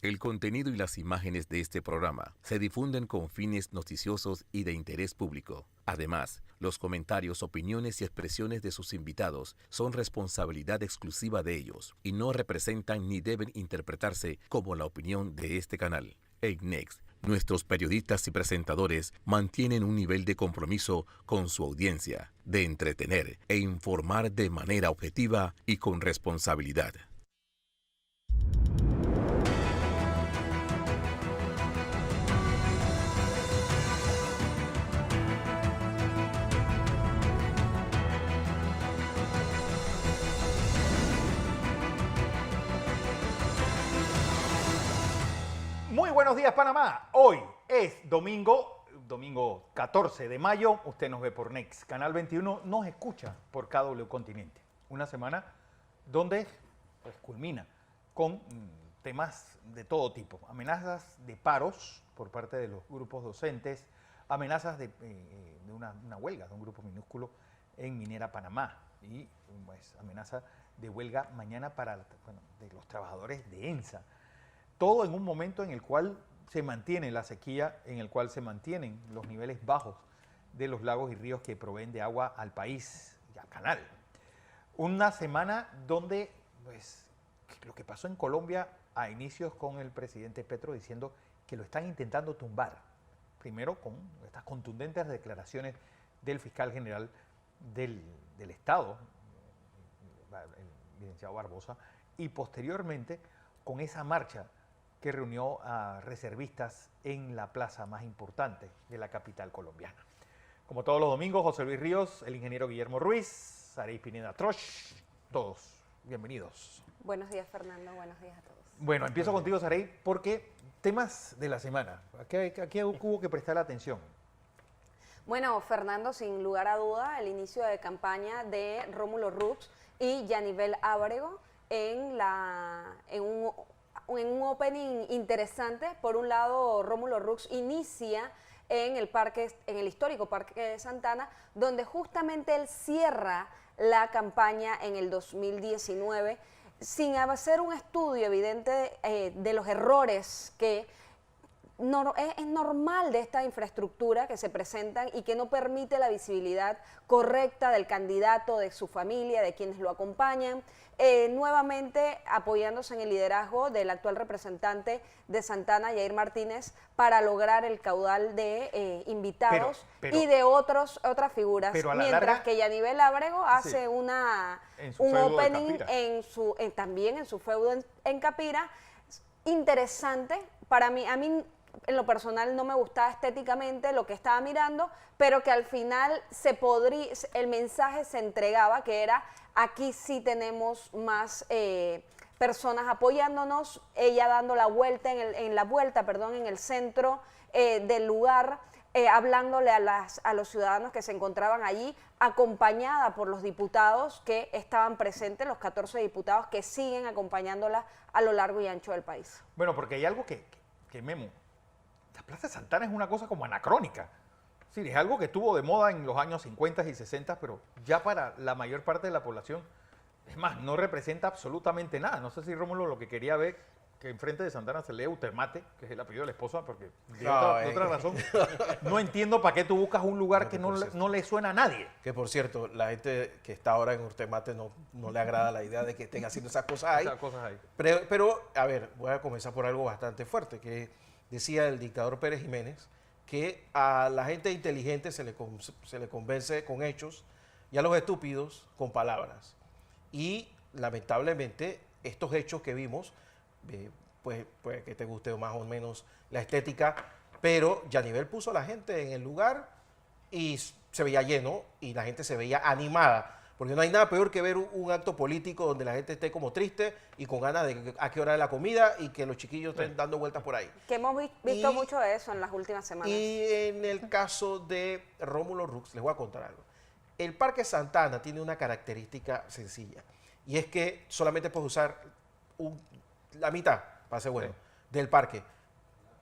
El contenido y las imágenes de este programa se difunden con fines noticiosos y de interés público. Además, los comentarios, opiniones y expresiones de sus invitados son responsabilidad exclusiva de ellos y no representan ni deben interpretarse como la opinión de este canal. En Next, nuestros periodistas y presentadores mantienen un nivel de compromiso con su audiencia, de entretener e informar de manera objetiva y con responsabilidad. Muy buenos días, Panamá. Hoy es domingo 14 de mayo. Usted nos ve por Next. Canal 21 nos escucha por KW Continente. Una semana donde pues, culmina con temas de todo tipo. Amenazas de paros por parte de los grupos docentes, amenazas de una huelga de un grupo minúsculo en Minera Panamá y pues, amenaza de huelga mañana de los trabajadores de ENSA. Todo en un momento en el cual se mantiene la sequía, en el cual se mantienen los niveles bajos de los lagos y ríos que proveen de agua al país y al canal. Una semana donde, pues, lo que pasó en Colombia a inicios con el presidente Petro diciendo que lo están intentando tumbar. Primero con estas contundentes declaraciones del fiscal general del Estado, el licenciado Barbosa, y posteriormente con esa marcha que reunió a reservistas en la plaza más importante de la capital colombiana. Como todos los domingos, José Luis Ríos, el ingeniero Guillermo Ruiz, Sarey Pineda Troch, todos bienvenidos. Buenos días, Fernando, buenos días a todos. Bueno, empiezo contigo, Sarey, porque temas de la semana, ¿a qué hubo que prestar atención? Bueno, Fernando, sin lugar a duda, el inicio de campaña de Rómulo Rux y Yanivel Ábrego en un opening interesante. Por un lado, Rómulo Rux inicia en el histórico Parque de Santana, donde justamente él cierra la campaña en el 2019, sin hacer un estudio evidente de los errores que es normal de esta infraestructura que se presentan y que no permite la visibilidad correcta del candidato, de su familia, de quienes lo acompañan, nuevamente apoyándose en el liderazgo del actual representante de Santana, Yair Martínez, para lograr el caudal de invitados y de otras figuras, mientras que Yanivel Ábrego hace un opening también en su feudo en Capira, interesante. Para mí, en lo personal no me gustaba estéticamente lo que estaba mirando, pero que al final el mensaje se entregaba, que era: aquí sí tenemos más personas apoyándonos, ella dando la vuelta en el centro del lugar, hablándole a los ciudadanos que se encontraban allí, acompañada por los diputados que estaban presentes, los 14 diputados que siguen acompañándola a lo largo y ancho del país. Bueno, porque hay algo que Memo, la Plaza de Santana es una cosa como anacrónica. Sí, es algo que estuvo de moda en los años 50 y 60, pero ya para la mayor parte de la población, es más, no representa absolutamente nada. No sé si Rómulo lo que quería ver, que enfrente de Santana se lee Utermate, que es el apellido de la esposa, porque de otra razón, no entiendo para qué tú buscas un lugar que no le suena a nadie. Que por cierto, la gente que está ahora en Utermate no le agrada la idea de que estén haciendo esas cosas ahí. Pero, a ver, voy a comenzar por algo bastante fuerte, que decía el dictador Pérez Jiménez, que a la gente inteligente se le convence con hechos y a los estúpidos con palabras. Y lamentablemente estos hechos que vimos, pues que te guste más o menos la estética, pero Yanivel puso a la gente en el lugar y se veía lleno y la gente se veía animada. Porque no hay nada peor que ver un acto político donde la gente esté como triste y con ganas de a qué hora es la comida y que los chiquillos estén dando vueltas por ahí. Que hemos visto mucho de eso en las últimas semanas. Y en el caso de Rómulo Rux, les voy a contar algo. El Parque Santana tiene una característica sencilla y es que solamente puedes usar la mitad, para ser bueno, del parque.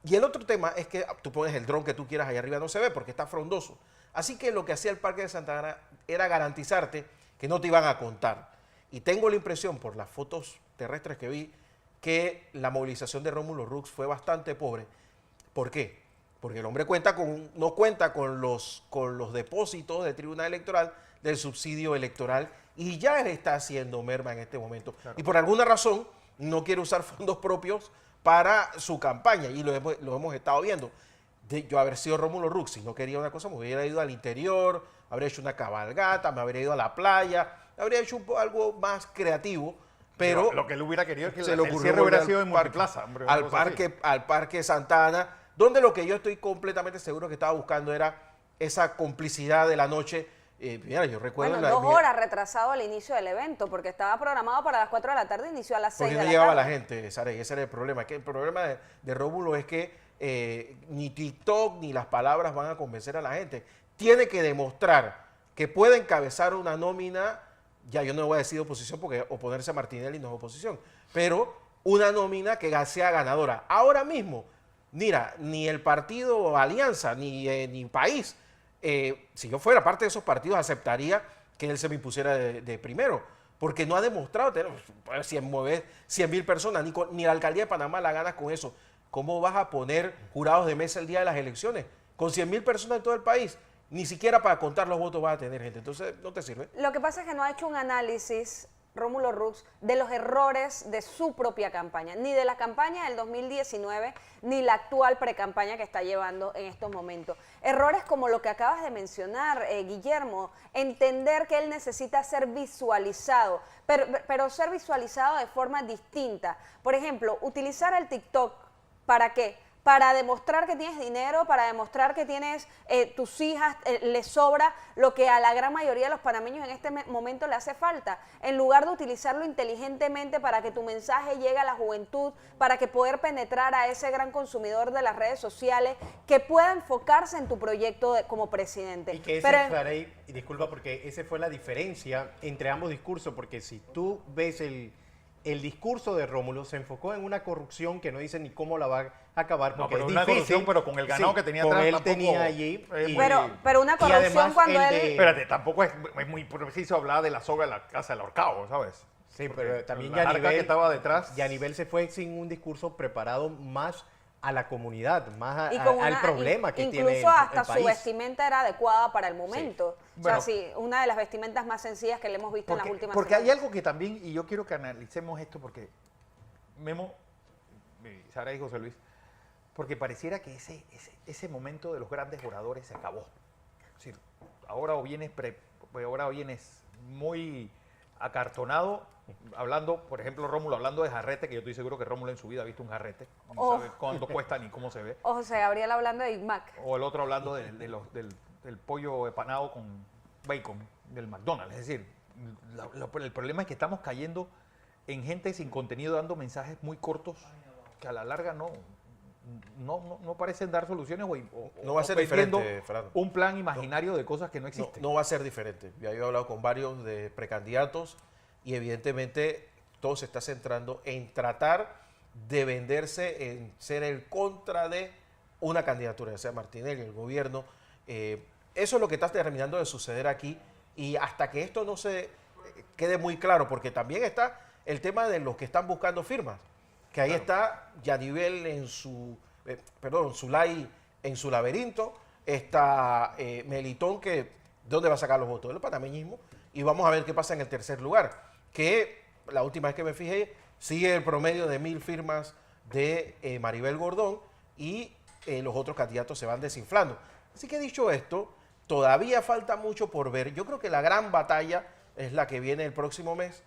Y el otro tema es que tú pones el dron que tú quieras allá arriba, no se ve porque está frondoso. Así que lo que hacía el Parque de Santana era garantizarte que no te iban a contar. Y tengo la impresión, por las fotos terrestres que vi, que la movilización de Rómulo Rux fue bastante pobre. ¿Por qué? Porque el hombre no cuenta con los depósitos del Tribunal Electoral, del subsidio electoral, y ya él está haciendo merma en este momento. Claro. Y por alguna razón no quiere usar fondos propios para su campaña, y lo hemos estado viendo. Yo haber sido Rómulo Rux, si no quería una cosa, me hubiera ido al interior, habría hecho una cabalgata, me habría ido a la playa, habría hecho algo más creativo, pero lo que él hubiera querido es que el cierre hubiera sido en Multiplaza. Al Parque Santa Ana, donde lo que yo estoy completamente seguro que estaba buscando era esa complicidad de la noche. Mira, yo recuerdo... Bueno, 2 horas retrasado al inicio del evento, porque estaba programado para las 4 de la tarde, inició a las 6 de la tarde. Porque no llegaba la gente, Sara, y ese era el problema. Que el problema de Rómulo es que ni TikTok ni las palabras van a convencer a la gente. Tiene que demostrar que puede encabezar una nómina, ya yo no voy a decir oposición porque oponerse a Martinelli no es oposición, pero una nómina que sea ganadora. Ahora mismo, mira, ni el partido Alianza, ni País, si yo fuera parte de esos partidos, aceptaría que él se me impusiera de primero, porque no ha demostrado tener, si mueve 100.000 personas, ni la alcaldía de Panamá la ganas con eso. ¿Cómo vas a poner jurados de mesa el día de las elecciones? Con 100.000 personas en todo el país, ni siquiera para contar los votos vas a tener gente, entonces no te sirve. Lo que pasa es que no ha hecho un análisis, Rómulo Rux, de los errores de su propia campaña, ni de la campaña del 2019, ni la actual precampaña que está llevando en estos momentos. Errores como lo que acabas de mencionar, Guillermo, entender que él necesita ser visualizado, pero ser visualizado de forma distinta. Por ejemplo, utilizar el TikTok, ¿para qué? Para demostrar que tienes dinero, para demostrar que tienes tus hijas, les sobra lo que a la gran mayoría de los panameños en este momento le hace falta. En lugar de utilizarlo inteligentemente para que tu mensaje llegue a la juventud, para que poder penetrar a ese gran consumidor de las redes sociales, que pueda enfocarse en tu proyecto como presidente. Y que y disculpa, porque esa fue la diferencia entre ambos discursos, porque si tú ves el discurso de Rómulo, se enfocó en una corrupción que no dice ni cómo la va a acabar. Porque no, pero una corrupción, pero con el ganado que tenía atrás. Él tampoco, tenía allí. Pero una corrupción cuando él... Espérate, tampoco es muy preciso hablar de la soga de la casa del ahorcado, ¿sabes? Sí, pero también Yanivel, que estaba detrás. Yanivel se fue sin un discurso preparado más a la comunidad, más al problema que tiene el país. Incluso hasta su vestimenta era adecuada para el momento. Sí. Bueno, o sea, sí, una de las vestimentas más sencillas que le hemos visto en las últimas Porque semanas. hay algo que también, y yo quiero que analicemos esto, porque Memo, Sara y José Luis, porque pareciera que ese momento de los grandes oradores se acabó. Es decir, ahora o vienes muy acartonado, hablando, por ejemplo, Rómulo hablando de jarrete, que yo estoy seguro que Rómulo en su vida ha visto un jarrete, no sabe cuánto cuesta ni cómo se ve. O José Gabriel hablando de Big Mac. O el otro hablando del pollo empanado con bacon del McDonald's. Es decir, el problema es que estamos cayendo en gente sin contenido dando mensajes muy cortos que a la larga no parecen dar soluciones no va a ser diferente, Fernando. Un plan imaginario de cosas que no existen. No va a ser diferente. Ya yo he hablado con varios de precandidatos y evidentemente todo se está centrando en tratar de venderse, en ser el contra de una candidatura, ya sea Martinelli, el gobierno. Eso es lo que está terminando de suceder aquí, y hasta que esto no se quede muy claro, porque también está el tema de los que están buscando firmas, que ahí está Yanivel en su Zulay en su laberinto, está Melitón, que ¿dónde va a sacar los votos? El panameñismo, y vamos a ver qué pasa en el tercer lugar, que la última vez que me fijé, sigue el promedio de 1.000 firmas de Maribel Gordón, y los otros candidatos se van desinflando. Así que dicho esto, todavía falta mucho por ver. Yo creo que la gran batalla es la que viene el próximo mes,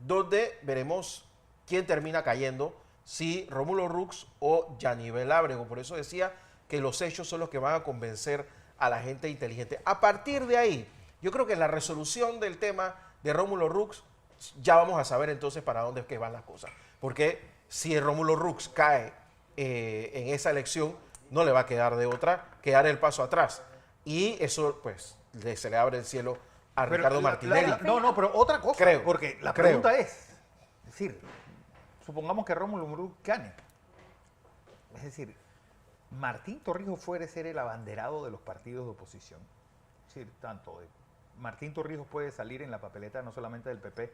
donde veremos quién termina cayendo, si Rómulo Rux o Yanivel Ábrego. Por eso decía que los hechos son los que van a convencer a la gente inteligente. A partir de ahí, yo creo que en la resolución del tema de Rómulo Rux ya vamos a saber entonces para dónde es que van las cosas. Porque si Rómulo Rux cae en esa elección, no le va a quedar de otra que dar el paso atrás. Y eso, pues, se le abre el cielo a Ricardo Martinelli. Pero otra cosa, creo, porque la pregunta es decir, supongamos que Rómulo Rux gane. Es decir, Martín Torrijos puede ser el abanderado de los partidos de oposición. Es decir, Martín Torrijos puede salir en la papeleta no solamente del PP,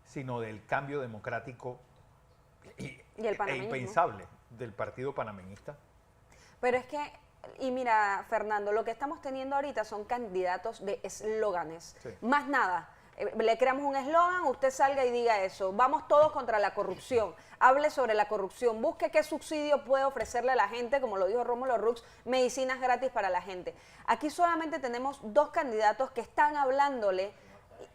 sino del Cambio Democrático Y el panameñismo. impensable del partido panameñista. Pero es que, y mira, Fernando, lo que estamos teniendo ahorita son candidatos de eslóganes, Sí. más nada. Le creamos un eslogan, usted salga y diga eso. Vamos todos contra la corrupción. Hable sobre la corrupción. Busque qué subsidio puede ofrecerle a la gente, como lo dijo Rómulo Rux, medicinas gratis para la gente. Aquí solamente tenemos 2 candidatos que están hablándole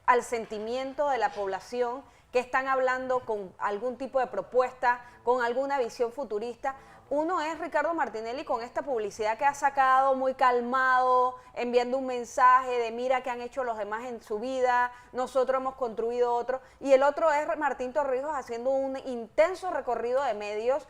al sentimiento de la población, que están hablando con algún tipo de propuesta, con alguna visión futurista. Uno es Ricardo Martinelli con esta publicidad que ha sacado muy calmado, enviando un mensaje de mira qué han hecho los demás en su vida, nosotros hemos construido otro. Y el otro es Martín Torrijos haciendo un intenso recorrido de medios,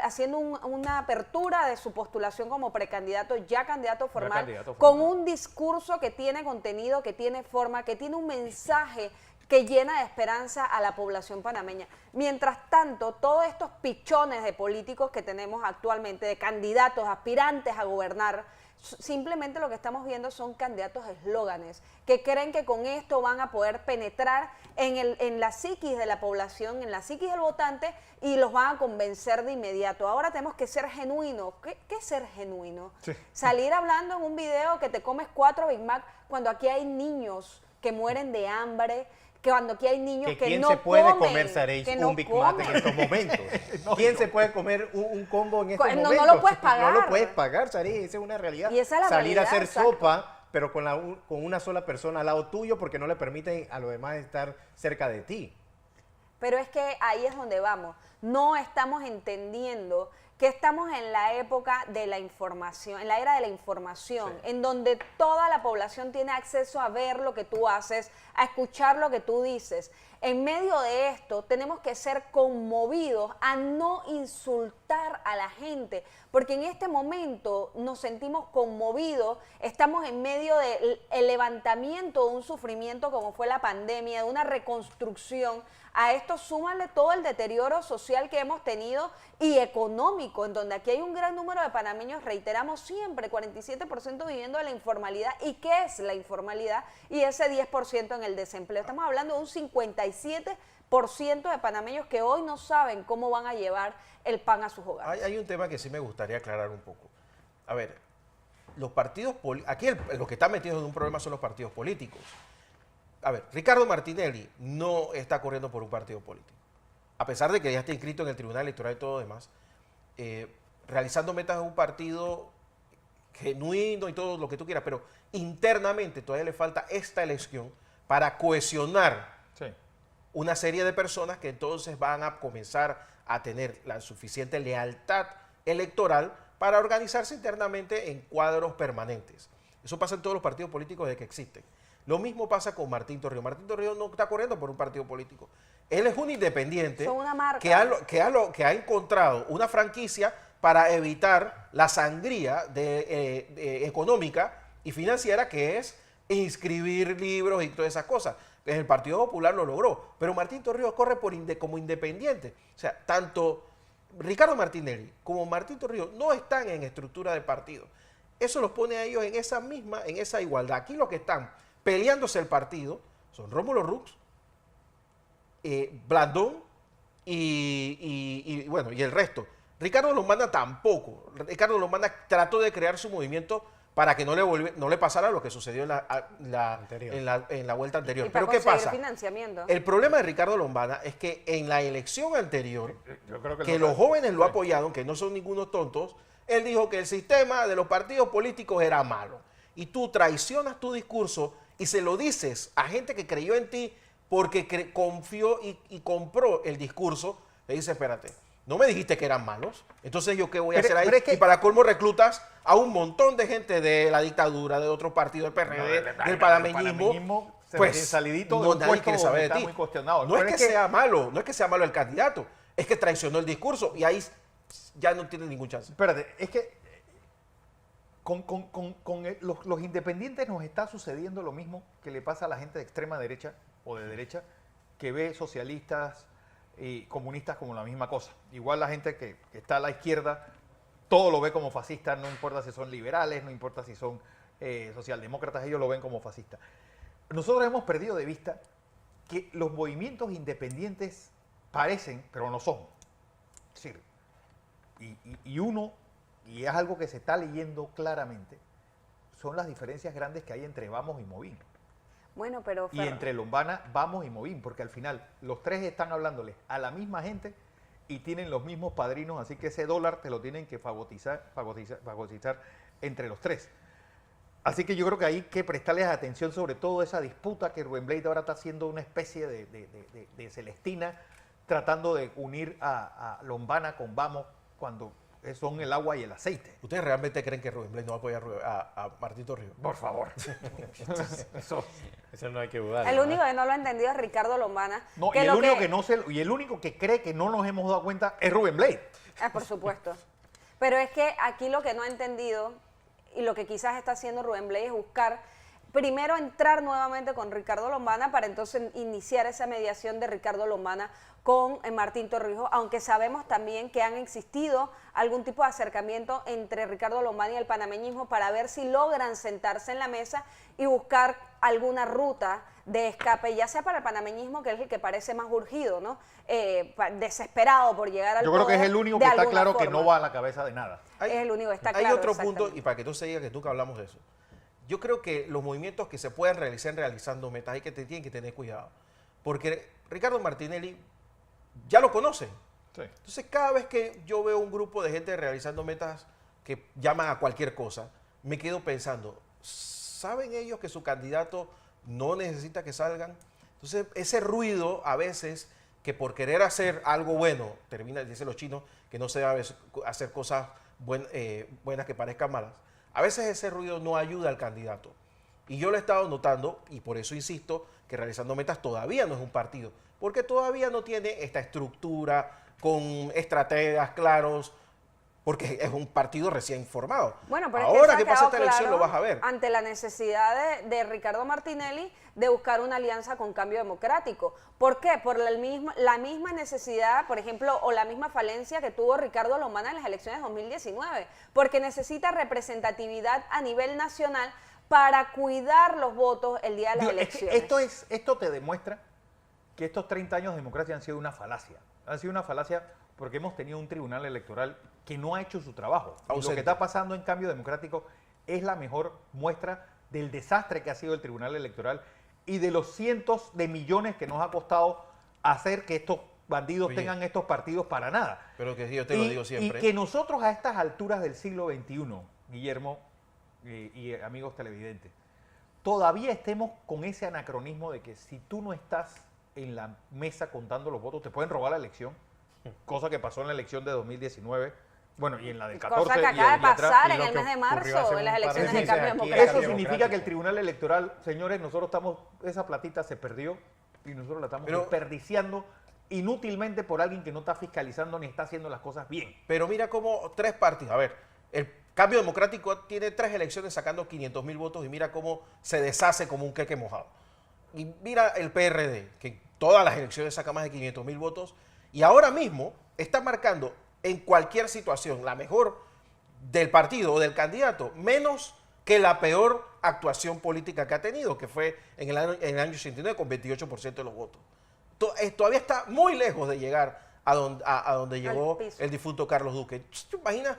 haciendo una apertura de su postulación como precandidato, ya candidato formal, con un discurso que tiene contenido, que tiene forma, que tiene un mensaje que llena de esperanza a la población panameña. Mientras tanto, todos estos pichones de políticos que tenemos actualmente, de candidatos, aspirantes a gobernar, simplemente lo que estamos viendo son candidatos eslóganes, que creen que con esto van a poder penetrar en la psiquis de la población, en la psiquis del votante, y los van a convencer de inmediato. Ahora tenemos que ser genuinos. ¿Qué es ser genuino? Sí. Salir hablando en un video que te comes 4 Big Mac cuando aquí hay niños que mueren de hambre, que cuando aquí hay niños que no comen. ¿Quién se puede comer, Sareis, un Big Mac en estos momentos? ¿Quién se puede comer un combo en estos momentos? No lo puedes pagar. No lo puedes pagar, Sareis, esa es una realidad. Y esa es la Salir realidad, a hacer exacto. sopa, pero con una sola persona al lado tuyo porque no le permiten a los demás estar cerca de ti. Pero es que ahí es donde vamos. No estamos entendiendo que estamos en la época de la información, en la era de la información, sí, en donde toda la población tiene acceso a ver lo que tú haces, a escuchar lo que tú dices. En medio de esto tenemos que ser conmovidos a no insultar a la gente, porque en este momento nos sentimos conmovidos, estamos en medio del levantamiento de un sufrimiento como fue la pandemia, de una reconstrucción. A esto súmale todo el deterioro social que hemos tenido y económico, en donde aquí hay un gran número de panameños, reiteramos siempre, 47% viviendo de la informalidad. ¿Y qué es la informalidad? Y ese 10% en el desempleo. Estamos hablando de un 57% de panameños que hoy no saben cómo van a llevar el pan a sus hogares. Hay un tema que sí me gustaría aclarar un poco. A ver, los partidos aquí los que están metidos en un problema son los partidos políticos. A ver, Ricardo Martinelli no está corriendo por un partido político. A pesar de que ya está inscrito en el Tribunal Electoral y todo lo demás, realizando metas de un partido genuino y todo lo que tú quieras, pero internamente todavía le falta esta elección para cohesionar una serie de personas que entonces van a comenzar a tener la suficiente lealtad electoral para organizarse internamente en cuadros permanentes. Eso pasa en todos los partidos políticos desde que existen. Lo mismo pasa con Martín Torrijos. Martín Torrijos no está corriendo por un partido político. Él es un independiente que ha encontrado una franquicia para evitar la sangría económica y financiera que es inscribir libros y todas esas cosas. El Partido Popular lo logró, pero Martín Torrijos corre como independiente. O sea, tanto Ricardo Martinelli como Martín Torrijos no están en estructura de partido. Eso los pone a ellos en esa igualdad. Aquí los que están peleándose el partido son Rómulo Rux, Blandón y el resto. Ricardo Lombana tampoco. Ricardo Lombana trató de crear su movimiento para que no le pasara lo que sucedió en la vuelta anterior. Pero ¿qué pasa? El problema de Ricardo Lombana es que en la elección anterior, que los jóvenes lo apoyaron, que no son ningunos tontos, él dijo que el sistema de los partidos políticos era malo. Y tú traicionas tu discurso y se lo dices a gente que creyó en ti porque confió y compró el discurso. Le dice, espérate, no me dijiste que eran malos, entonces yo qué voy a hacer ahí. Y para colmo reclutas a un montón de gente de la dictadura, de otros partidos, del PRD, del panameñismo. Pues salidito no, nadie quiere saber de ti. No es que sea malo, no es que sea malo el candidato, es que traicionó el discurso y ahí ya no tiene ningún chance. Espérate, es que los independientes nos está sucediendo lo mismo que le pasa a la gente de extrema derecha o de derecha que ve socialistas y comunistas como la misma cosa. Igual la gente que está a la izquierda, todo lo ve como fascista, no importa si son liberales, no importa si son socialdemócratas, ellos lo ven como fascista. Nosotros hemos perdido de vista que los movimientos independientes parecen, pero no son. Es decir, y es algo que se está leyendo claramente, son las diferencias grandes que hay entre Vamos y Movín. Bueno, pero... Y entre Lombana, Vamos y Movín, porque al final los tres están hablándole a la misma gente y tienen los mismos padrinos, así que ese dólar te lo tienen que fagocizar entre los tres. Así que yo creo que hay que prestarles atención, sobre todo esa disputa que Rubén Blades ahora está haciendo una especie de Celestina, tratando de unir a Lombana con Vamos cuando son el agua y el aceite. ¿Ustedes realmente creen que Rubén Blades no va a apoyar a Martín Torrijos? Por favor. Eso no hay que dudar. El único que no lo ha entendido es Ricardo Lombana. No, y el único que cree que no nos hemos dado cuenta es Rubén Blades. Por supuesto. Pero es que aquí lo que no ha entendido y lo que quizás está haciendo Rubén Blades es buscar primero entrar nuevamente con Ricardo Lombana para entonces iniciar esa mediación de Ricardo Lombana con Martín Torrijos, aunque sabemos también que han existido algún tipo de acercamiento entre Ricardo Lombana y el panameñismo para ver si logran sentarse en la mesa y buscar alguna ruta de escape, ya sea para el panameñismo, que es el que parece más urgido, ¿no? Desesperado por llegar al poder. Yo creo que es el único que está claro que no va a la cabeza de nada. Es el único que está claro. Hay otro punto, y para que tú se diga que nunca hablamos de eso. Yo creo que los movimientos que se pueden realizar realizando metas tienen que tener cuidado. Porque Ricardo Martinelli ya lo conocen. Sí. Entonces, cada vez que yo veo un grupo de gente realizando metas que llaman a cualquier cosa, me quedo pensando, ¿saben ellos que su candidato no necesita que salgan? Entonces, ese ruido a veces, que por querer hacer algo bueno, dicen los chinos, que no se debe hacer cosas buenas que parezcan malas, a veces ese ruido no ayuda al candidato. Y yo lo he estado notando, y por eso insisto, que Realizando Metas todavía no es un partido, porque todavía no tiene esta estructura con estrategas claros, porque es un partido recién formado. Bueno, pero ahora es que pasa esta elección lo vas a ver. Ante la necesidad de Ricardo Martinelli de buscar una alianza con Cambio Democrático. ¿Por qué? Por la misma necesidad, por ejemplo, o la misma falencia que tuvo Ricardo Lombana en las elecciones de 2019, porque necesita representatividad a nivel nacional para cuidar los votos el día de las elecciones. Esto te demuestra que estos 30 años de democracia han sido una falacia. Han sido una falacia porque hemos tenido un tribunal electoral que no ha hecho su trabajo. Y lo que está pasando en Cambio Democrático es la mejor muestra del desastre que ha sido el tribunal electoral y de los cientos de millones que nos ha costado hacer que estos bandidos tengan estos partidos para nada. Pero que yo te lo digo siempre. Y que nosotros a estas alturas del siglo XXI, Guillermo y amigos televidentes, todavía estemos con ese anacronismo de que si tú no estás en la mesa contando los votos, te pueden robar la elección, cosa que pasó en la elección de 2019, bueno, y en la del 14. Cosa que acaba de pasar en el mes de marzo, en las elecciones de Cambio Democrático. Eso significa que el tribunal electoral, señores, nosotros estamos, esa platita se perdió y nosotros la estamos desperdiciando inútilmente por alguien que no está fiscalizando ni está haciendo las cosas bien. Pero mira cómo tres partidos, a ver, el Cambio Democrático tiene 3 elecciones sacando 500.000 votos y mira cómo se deshace como un queque mojado. Y mira el PRD, que todas las elecciones saca más de 500.000 votos y ahora mismo está marcando en cualquier situación la mejor del partido o del candidato, menos que la peor actuación política que ha tenido, que fue en el año 89 con 28% de los votos. Todavía está muy lejos de llegar a donde llegó el difunto Carlos Duque. ¿Te imaginas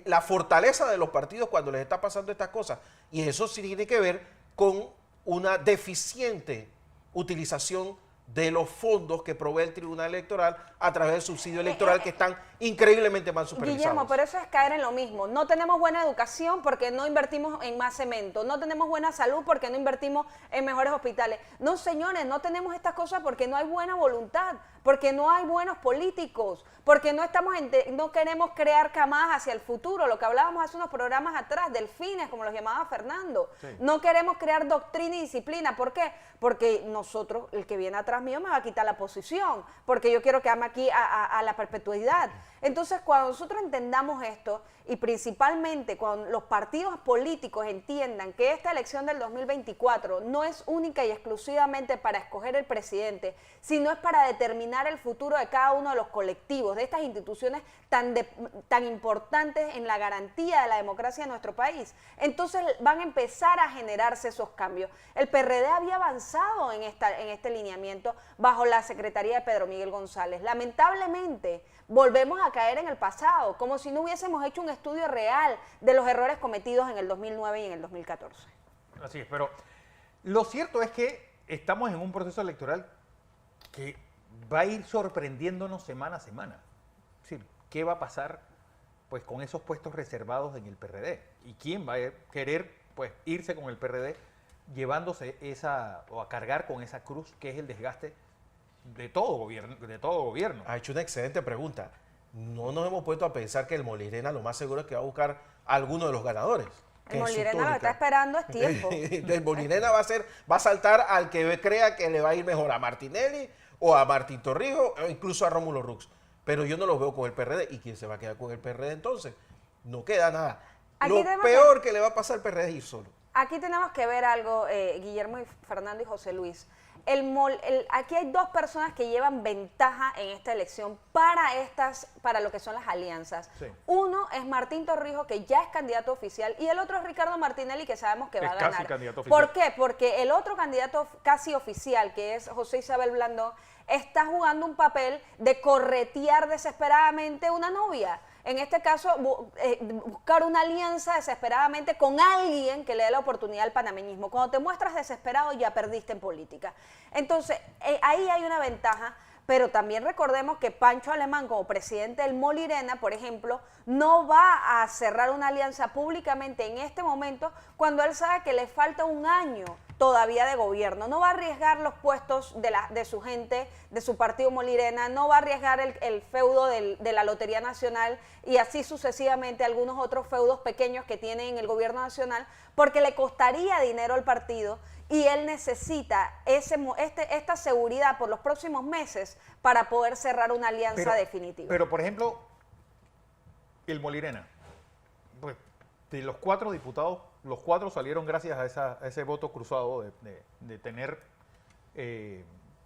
la fortaleza de los partidos cuando les está pasando estas cosas? Y eso sí tiene que ver con una deficiente utilización de los fondos que provee el Tribunal Electoral a través del subsidio electoral que están increíblemente mal supervisados. Guillermo, pero eso es caer en lo mismo. No tenemos buena educación porque no invertimos en más cemento. No tenemos buena salud porque no invertimos en mejores hospitales. No, señores, no tenemos estas cosas porque no hay buena voluntad, porque no hay buenos políticos, porque no queremos crear camadas hacia el futuro, lo que hablábamos hace unos programas atrás, delfines, como los llamaba Fernando. Sí. No queremos crear doctrina y disciplina. ¿Por qué? Porque nosotros, el que viene atrás mío me va a quitar la posición, porque yo quiero quedarme aquí a la perpetuidad. Entonces, cuando nosotros entendamos esto, y principalmente cuando los partidos políticos entiendan que esta elección del 2024 no es única y exclusivamente para escoger el presidente, sino es para determinar determinar el futuro de cada uno de los colectivos, de estas instituciones tan importantes en la garantía de la democracia de nuestro país. Entonces van a empezar a generarse esos cambios. El PRD había avanzado en este lineamiento bajo la secretaría de Pedro Miguel González. Lamentablemente, volvemos a caer en el pasado, como si no hubiésemos hecho un estudio real de los errores cometidos en el 2009 y en el 2014. Así es, pero lo cierto es que estamos en un proceso electoral que va a ir sorprendiéndonos semana a semana. Es decir, ¿qué va a pasar pues, con esos puestos reservados en el PRD? ¿Y quién va a querer pues, irse con el PRD llevándose o a cargar con esa cruz que es el desgaste de todo gobierno? Ha hecho una excelente pregunta. No nos hemos puesto a pensar que el Molirena lo más seguro es que va a buscar a alguno de los ganadores. El Molirena lo está esperando es tiempo. El Molirena va a saltar al que crea que le va a ir mejor a Martinelli o a Martín Torrijos o incluso a Rómulo Rux. Pero yo no los veo con el PRD. ¿Y quién se va a quedar con el PRD entonces? No queda nada. Lo peor que le va a pasar al PRD es ir solo. Aquí tenemos que ver algo, Guillermo y Fernando y José Luis. Aquí hay dos personas que llevan ventaja en esta elección para lo que son las alianzas. Sí. Uno es Martín Torrijos, que ya es candidato oficial, y el otro es Ricardo Martinelli, que sabemos que va a ganar. Casi candidato oficial. ¿Por qué? Porque el otro candidato casi oficial, que es José Isabel Blandón, está jugando un papel de corretear desesperadamente una novia. En este caso, buscar una alianza desesperadamente con alguien que le dé la oportunidad al panameñismo. Cuando te muestras desesperado, ya perdiste en política. Entonces, ahí hay una ventaja, pero también recordemos que Pancho Alemán, como presidente del Molirena, por ejemplo, no va a cerrar una alianza públicamente en este momento cuando él sabe que le falta un año todavía de gobierno. No va a arriesgar los puestos de su gente, de su partido Molirena, no va a arriesgar el feudo de la Lotería Nacional y así sucesivamente algunos otros feudos pequeños que tiene en el gobierno nacional, porque le costaría dinero al partido y él necesita esta seguridad por los próximos meses para poder cerrar una alianza definitiva. Pero, por ejemplo, el Molirena, pues, de los 4 diputados, los 4 salieron gracias a ese voto cruzado de tener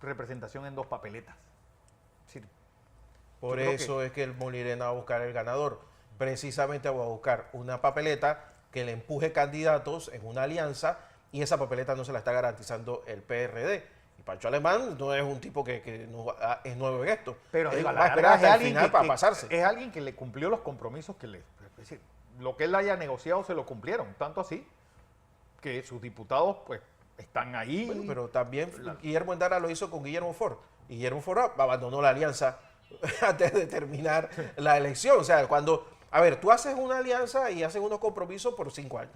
representación en 2 papeletas. Es decir, por eso es que el Molirena va a buscar el ganador. Precisamente va a buscar una papeleta que le empuje candidatos en una alianza y esa papeleta no se la está garantizando el PRD. Y Pancho Alemán no es un tipo que no, es nuevo en esto. Pero va a esperar hasta el final para pasarse. Es alguien que le cumplió los compromisos es decir, lo que él haya negociado se lo cumplieron, tanto así que sus diputados pues están ahí. Bueno, pero también Guillermo Endara lo hizo con Guillermo Ford. Y Guillermo Ford abandonó la alianza antes de terminar la elección. O sea, tú haces una alianza y haces unos compromisos por 5 años.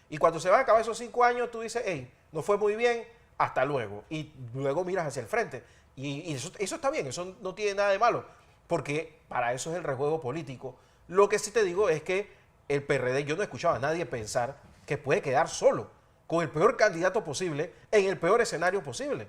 Y cuando se van a acabar esos 5 años, tú dices, hey, no fue muy bien, hasta luego. Y luego miras hacia el frente. Y eso está bien, eso no tiene nada de malo, porque para eso es el rejuego político. Lo que sí te digo es que el PRD, yo no escuchaba a nadie pensar que puede quedar solo, con el peor candidato posible, en el peor escenario posible.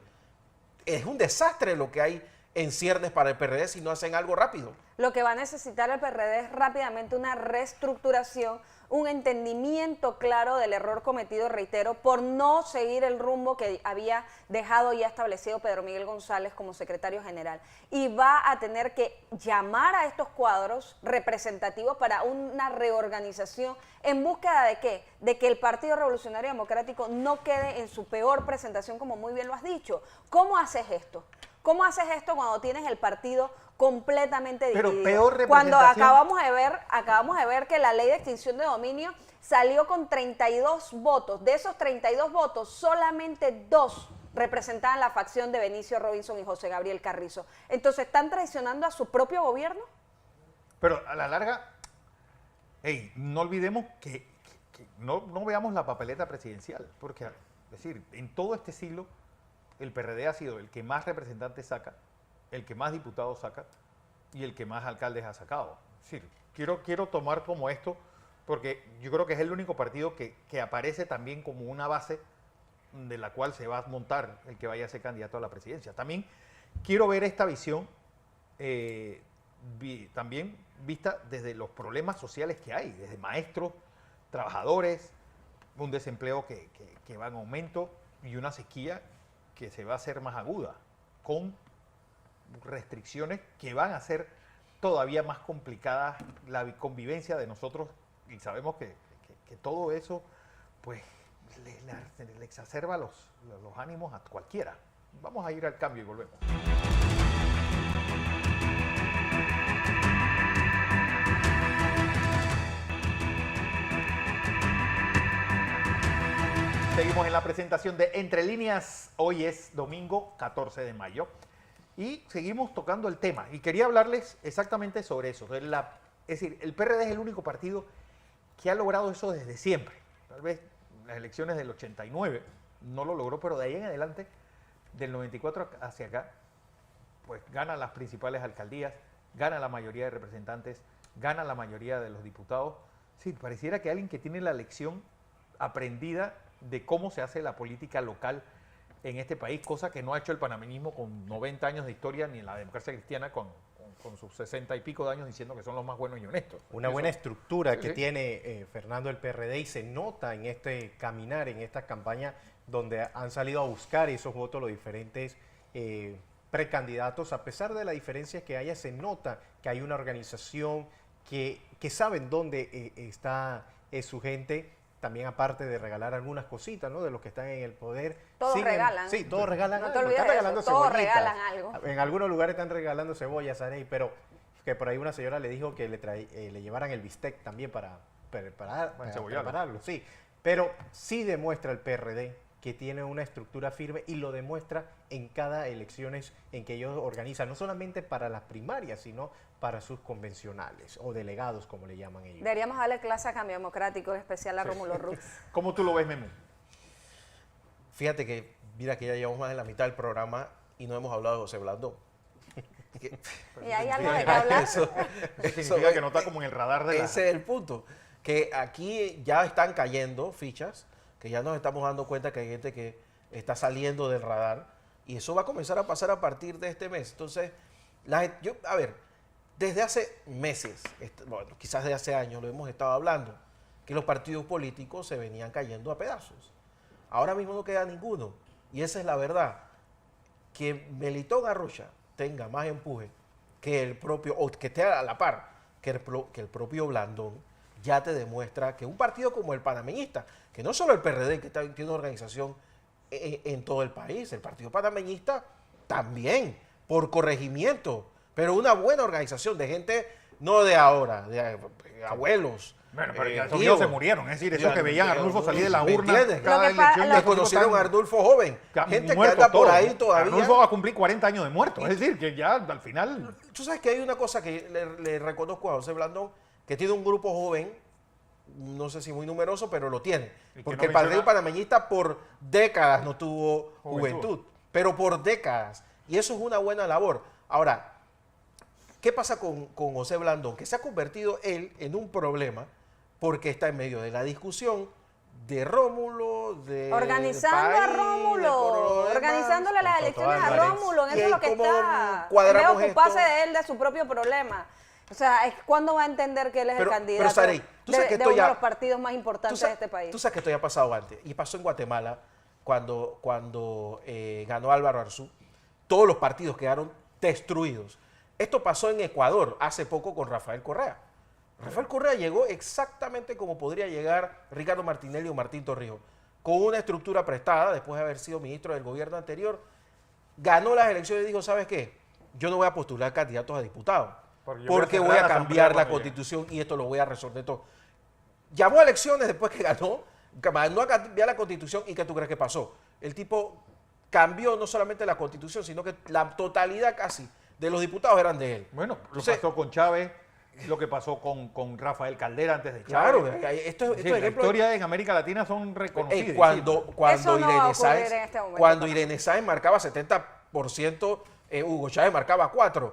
Es un desastre lo que hay en ciernes para el PRD si no hacen algo rápido. Lo que va a necesitar el PRD es rápidamente una reestructuración, un entendimiento claro del error cometido, reitero, por no seguir el rumbo que había dejado ya establecido Pedro Miguel González como secretario general. Y va a tener que llamar a estos cuadros representativos para una reorganización en búsqueda de ¿qué? De que el Partido Revolucionario Democrático no quede en su peor presentación, como muy bien lo has dicho. ¿Cómo haces esto? ¿Cómo haces esto cuando tienes el partido completamente dividido? Pero peor representación. Cuando acabamos de ver que la ley de extinción de dominio salió con 32 votos. De esos 32 votos, solamente 2 representaban la facción de Benicio Robinson y José Gabriel Carrizo. Entonces, ¿están traicionando a su propio gobierno? Pero a la larga, no olvidemos que no veamos la papeleta presidencial, porque, es decir, en todo este siglo, el PRD ha sido el que más representantes saca, el que más diputados saca y el que más alcaldes ha sacado. Es decir, quiero tomar como esto, porque yo creo que es el único partido que aparece también como una base de la cual se va a montar el que vaya a ser candidato a la presidencia. También quiero ver esta visión también vista desde los problemas sociales que hay, desde maestros, trabajadores, un desempleo que va en aumento y una sequía que se va a hacer más aguda con restricciones que van a hacer todavía más complicada la convivencia de nosotros, y sabemos que todo eso pues le exacerba los ánimos a cualquiera. Vamos a ir al cambio y volvemos. Seguimos en la presentación de Entre Líneas. Hoy es domingo 14 de mayo y seguimos tocando el tema. Y quería hablarles exactamente sobre eso. Es decir, el PRD es el único partido que ha logrado eso desde siempre. Tal vez las elecciones del 89 no lo logró, pero de ahí en adelante, del 94 hacia acá, pues gana las principales alcaldías, gana la mayoría de representantes, gana la mayoría de los diputados. Sí, pareciera que alguien que tiene la lección aprendida de cómo se hace la política local en este país, cosa que no ha hecho el panameñismo con 90 años de historia, ni la democracia cristiana con sus 60 y pico de años diciendo que son los más buenos y honestos. Una buena estructura que tiene Fernando el PRD, y se nota en este caminar, en esta campaña donde han salido a buscar esos votos los diferentes precandidatos. A pesar de la diferencia que haya, se nota que hay una organización que saben dónde está su gente. También, aparte de regalar algunas cositas, ¿no?, de los que están en el poder. Todos regalan. Sí, todos regalan no te algo. olvides Están regalando eso, todos cebollitas. regalan algo. En algunos lugares están regalando cebollas, Arey, pero que por ahí una señora le dijo que le llevaran el bistec también para prepararlo. Sí, pero sí demuestra el PRD que tiene una estructura firme, y lo demuestra en cada elecciones en que ellos organizan, no solamente para las primarias, sino para sus convencionales o delegados, como le llaman ellos. Deberíamos darle clase a Cambio Democrático, en especial a Rómulo Rux. ¿Cómo tú lo ves, Memo? Fíjate que, mira que ya llevamos más de la mitad del programa y no hemos hablado de José Blandón. ¿Y hay algo de qué hablar? Eso significa que no está como en el radar de la... Ese es el punto, que aquí ya están cayendo fichas, que ya nos estamos dando cuenta que hay gente que está saliendo del radar, y eso va a comenzar a pasar a partir de este mes. Entonces, desde hace meses, bueno, quizás desde hace años lo hemos estado hablando, que los partidos políticos se venían cayendo a pedazos. Ahora mismo no queda ninguno, y esa es la verdad. Que Melitón Arrocha tenga más empuje que el propio, o que esté a la par que el propio Blandón, ya te demuestra que un partido como el panameñista, que no solo el PRD, que tiene una organización en todo el país, el partido panameñista también, por corregimiento, pero una buena organización de gente, no de ahora, de abuelos. Bueno, pero ya esos se murieron, es decir, esos que veían a Arnulfo salir de la urna cada elección. Que conocieron a Arnulfo joven, gente que anda por ahí todavía. Arnulfo va a cumplir 40 años de muerto, es decir, que ya al final... Tú sabes que hay una cosa que le reconozco a José Blandón, que tiene un grupo joven, no sé si muy numeroso, pero lo tiene. Porque el partido panameñista por décadas no tuvo juventud, pero por décadas. Y eso es una buena labor. Ahora, ¿qué pasa con José Blandón? Que se ha convertido él en un problema porque está en medio de la discusión de Rómulo, de organizando país, a Rómulo, organizándole las elecciones a Rómulo, en eso es lo que está. En vez de ocuparse de él, de su propio problema. O sea, ¿cuándo va a entender que él es el candidato Sarey, de uno de los partidos más importantes de este país? Tú sabes que esto ya ha pasado antes, y pasó en Guatemala cuando ganó Álvaro Arzú. Todos los partidos quedaron destruidos. Esto pasó en Ecuador hace poco con Rafael Correa. Rafael Correa llegó exactamente como podría llegar Ricardo Martinelli o Martín Torrijos, con una estructura prestada después de haber sido ministro del gobierno anterior. Ganó las elecciones y dijo, ¿sabes qué? Yo no voy a postular candidatos a diputados, porque voy a cambiar la Constitución y esto lo voy a resolver todo. Llamó a elecciones después que ganó a cambiar la Constitución, y ¿qué tú crees que pasó? El tipo cambió no solamente la Constitución, sino que la totalidad casi de los diputados eran de él. Bueno, lo pasó con Chávez, lo que pasó con Rafael Caldera antes de Chávez. Claro, la historia en América Latina son reconocidas. Cuando Irene Sáenz marcaba 70%, Hugo Chávez marcaba 4%.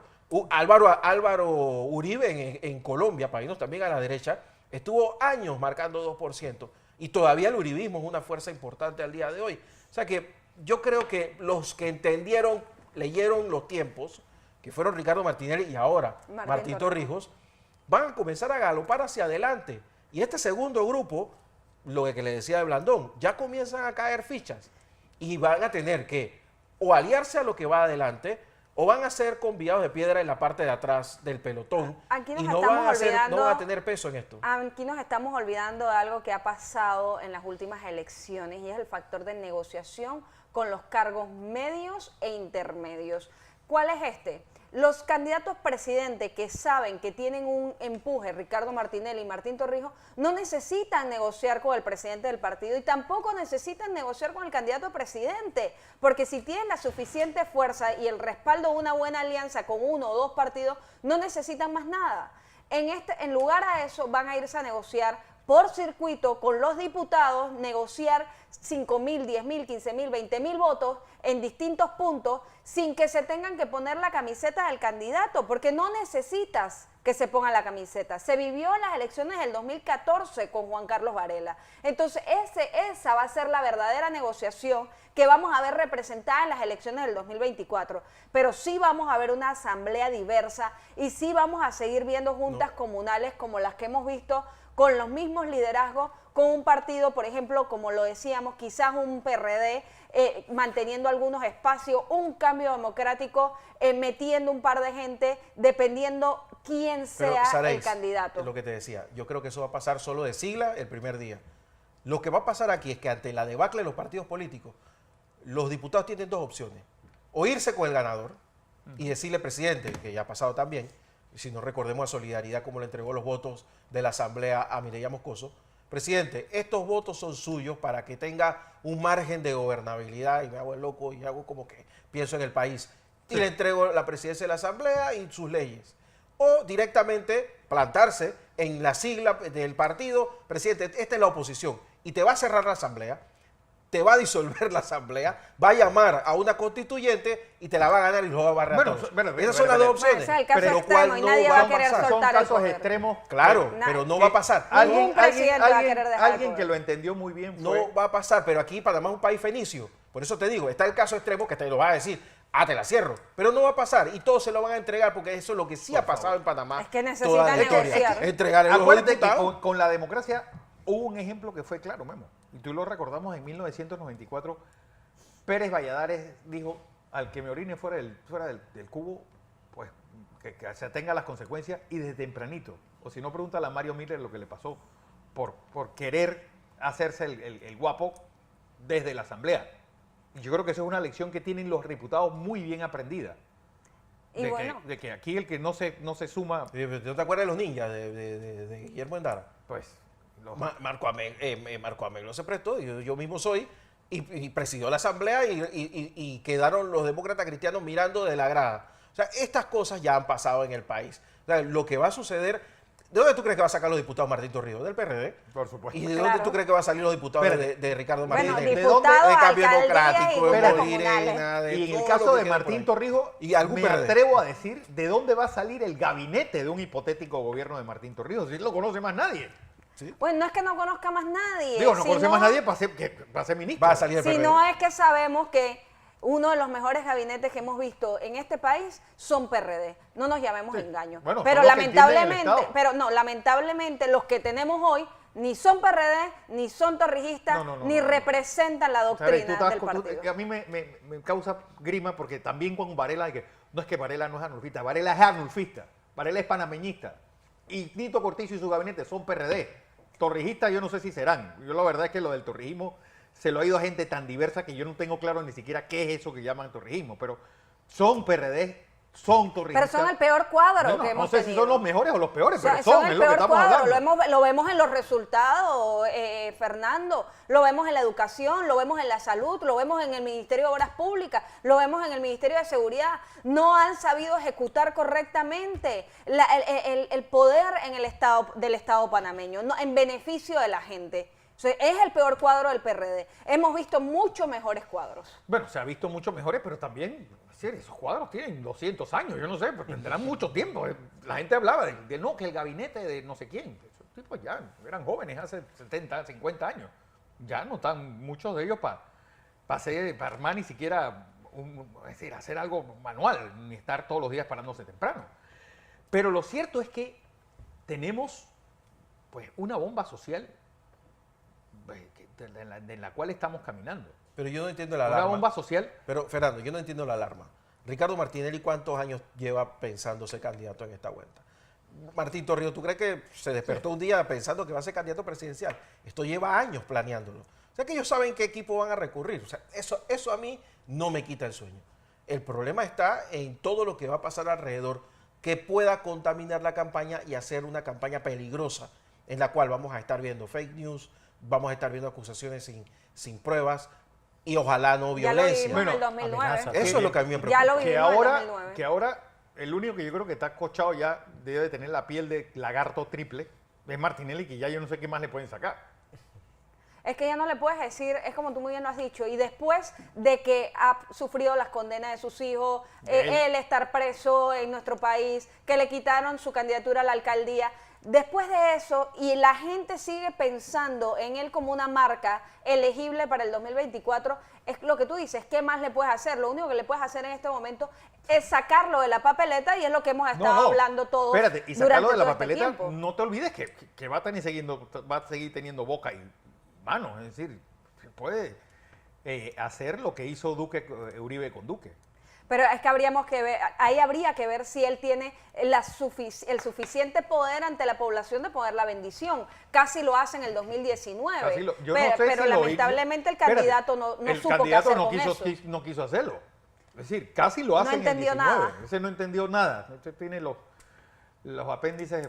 Álvaro Uribe en Colombia, para irnos también a la derecha, estuvo años marcando 2%. Y todavía el uribismo es una fuerza importante al día de hoy. O sea que yo creo que los que entendieron, leyeron los tiempos, que fueron Ricardo Martinelli y ahora Martín Torrijos, van a comenzar a galopar hacia adelante. Y este segundo grupo, lo que le decía de Blandón, ya comienzan a caer fichas y van a tener que o aliarse a lo que va adelante o van a ser conviados de piedra en la parte de atrás del pelotón Aquí nos y no estamos van, a ser, no olvidando- van a tener peso en esto. Aquí nos estamos olvidando de algo que ha pasado en las últimas elecciones y es el factor de negociación con los cargos medios e intermedios. ¿Cuál es este? Los candidatos presidentes que saben que tienen un empuje, Ricardo Martinelli y Martín Torrijos, no necesitan negociar con el presidente del partido y tampoco necesitan negociar con el candidato a presidente, porque si tienen la suficiente fuerza y el respaldo de una buena alianza con uno o dos partidos, no necesitan más nada. En lugar a eso van a irse a negociar por circuito con los diputados, negociar 5.000, 10.000, 15.000, 20.000 votos en distintos puntos sin que se tengan que poner la camiseta del candidato, porque no necesitas que se ponga la camiseta. Se vivió en las elecciones del 2014 con Juan Carlos Varela. Entonces, esa va a ser la verdadera negociación que vamos a ver representada en las elecciones del 2024. Pero sí vamos a ver una asamblea diversa y sí vamos a seguir viendo juntas comunales como las que hemos visto, con los mismos liderazgos, con un partido, por ejemplo, como lo decíamos, quizás un PRD, manteniendo algunos espacios, un cambio democrático, metiendo un par de gente, dependiendo quién sea el candidato. Es lo que te decía, yo creo que eso va a pasar solo de sigla el primer día. Lo que va a pasar aquí es que ante la debacle de los partidos políticos, los diputados tienen dos opciones. O irse con el ganador y decirle, presidente, que ya ha pasado también, si no recordemos a Solidaridad como le entregó los votos de la Asamblea a Mireya Moscoso, presidente, estos votos son suyos para que tenga un margen de gobernabilidad, y me hago el loco y hago como que pienso en el país, y le entrego la presidencia de la Asamblea y sus leyes. O directamente plantarse en la sigla del partido, presidente, esta es la oposición, y te va a cerrar la Asamblea, te va a disolver la Asamblea, va a llamar a una constituyente y te la va a ganar y lo va a barrer a todos. Esas son las dos opciones. Ese es el caso pero extremo cual y no nadie va va a a querer pasar. Son soltar el casos poder. extremos. Claro, pero no va a pasar. Ningún presidente va a querer dejar el Alguien poder. que lo entendió muy bien fue... No va a pasar, pero aquí Panamá es un país fenicio. Por eso te digo, está el caso extremo que te lo vas a decir, te la cierro. Pero no va a pasar y todos se lo van a entregar porque eso es lo que sí ha pasado en Panamá. Es que toda necesitan la historia. negociar. Entregar el Acuérdate que diputado. con la democracia hubo un ejemplo que fue claro, Memo. Y tú lo recordamos en 1994. Pérez Valladares dijo, al que me orine fuera del cubo, pues que se atenga a las consecuencias y desde tempranito. O si no, pregúntale a Mario Miller lo que le pasó por querer hacerse el guapo desde la Asamblea. Y yo creo que eso es una lección que tienen los diputados muy bien aprendida. Y bueno, De que aquí el que no se suma, ¿No te acuerdas de los ninjas de Guillermo Endara? pues... los- Marco Ameglo se prestó, yo mismo soy, y presidió la Asamblea y quedaron los demócratas cristianos mirando de la grada. O sea, estas cosas ya han pasado en el país. O sea, lo que va a suceder... ¿De dónde tú crees que va a sacar los diputados Martín Torrijos? Del PRD. Por supuesto. ¿Y de Claro. dónde tú crees que van a salir los diputados Espérate. de Ricardo bueno, Martínez? diputados, De Cambio alcaldías Democrático, y de Espérate. Morirena, de Y en el todo caso lo que de queda por Martín ahí. Torrijos, Y algún me PRD. atrevo a decir de dónde va a salir el gabinete de un hipotético gobierno de Martín Torrijos. Si no lo conoce más nadie. pues no es que no conozca más nadie. Digo, no conoce sino- más nadie para ser ministro. Va a salir el Si PRD. no es que sabemos que uno de los mejores gabinetes que hemos visto en este país son PRD. No nos llamemos engaños. Bueno, pero son los que entienden el lamentablemente, Estado. lamentablemente los que tenemos hoy ni son PRD, ni son torrijistas, ni representan la O sea, Rey, doctrina del partido. a mí me causa grima porque también con Varela, que no es que Varela no es anulfista, Varela es anulfista, Varela es panameñista. Y Nito Cortizo y su gabinete son PRD. Torrijistas yo no sé si serán. Yo la verdad es que lo del torrijismo se lo ha ido a gente tan diversa que yo no tengo claro ni siquiera qué es eso que llaman torrijismo, pero son PRD, son Pero torrijistas. son el peor cuadro Bueno, que no hemos sé tenido. si son los mejores o los peores, O sea, pero son, el es lo que peor estamos cuadro, hablando. lo vemos en los resultados, Fernando, lo vemos en la educación, lo vemos en la salud, lo vemos en el Ministerio de Obras Públicas, lo vemos en el Ministerio de Seguridad. No han sabido ejecutar correctamente el poder en el Estado, del Estado panameño, en beneficio de la gente. O sea, es el peor cuadro del PRD. Hemos visto mucho mejores cuadros. Bueno, se ha visto mucho mejores, pero también, es decir, esos cuadros tienen 200 años, yo no sé, pero tendrán mucho tiempo. La gente hablaba de no, que el gabinete de no sé quién. Esos tipos ya eran jóvenes hace 70, 50 años. Ya no están muchos de ellos para armar ni siquiera, es decir, hacer algo manual, ni estar todos los días parándose temprano. Pero lo cierto es que tenemos pues una bomba social en la cual estamos caminando. Pero yo no entiendo la Una alarma. bomba social. Pero, Fernando, yo no entiendo la alarma. Ricardo Martinelli, ¿cuántos años lleva pensando ser candidato en esta vuelta? Martín Torrijos, ¿tú crees que se despertó un día pensando que va a ser candidato presidencial? Esto lleva años planeándolo. O sea que ellos saben qué equipo van a recurrir. O sea, eso a mí no me quita el sueño. El problema está en todo lo que va a pasar alrededor que pueda contaminar la campaña y hacer una campaña peligrosa en la cual vamos a estar viendo fake news, vamos a estar viendo acusaciones sin pruebas y ojalá no violencia. Ya lo vimos en el 2009. Eso es lo que a mí me preocupa. Ya lo vimos en el 2009. Que ahora el único que yo creo que está cochado ya debe de tener la piel de lagarto triple es Martinelli, que ya yo no sé qué más le pueden sacar. Es que ya no le puedes decir, es como tú muy bien lo has dicho, y después de que ha sufrido las condenas de sus hijos, él estar preso en nuestro país, que le quitaron su candidatura a la alcaldía, después de eso, y la gente sigue pensando en él como una marca elegible para el 2024, es lo que tú dices, ¿qué más le puedes hacer? Lo único que le puedes hacer en este momento es sacarlo de la papeleta, y es lo que hemos estado hablando todos. Espérate, y sacarlo de la durante todo este papeleta, tiempo. no te olvides que va a seguir teniendo boca y mano, es decir, puede hacer lo que hizo Uribe con Duque. Pero es que habría que ver si él tiene el suficiente poder ante la población de poner la bendición. Casi lo hace en el 2019. Pero lamentablemente el candidato no supo qué hacer con eso. No quiso hacerlo. Es decir, casi lo hace en el 19. Nada. Ese no entendió nada. Este tiene los apéndices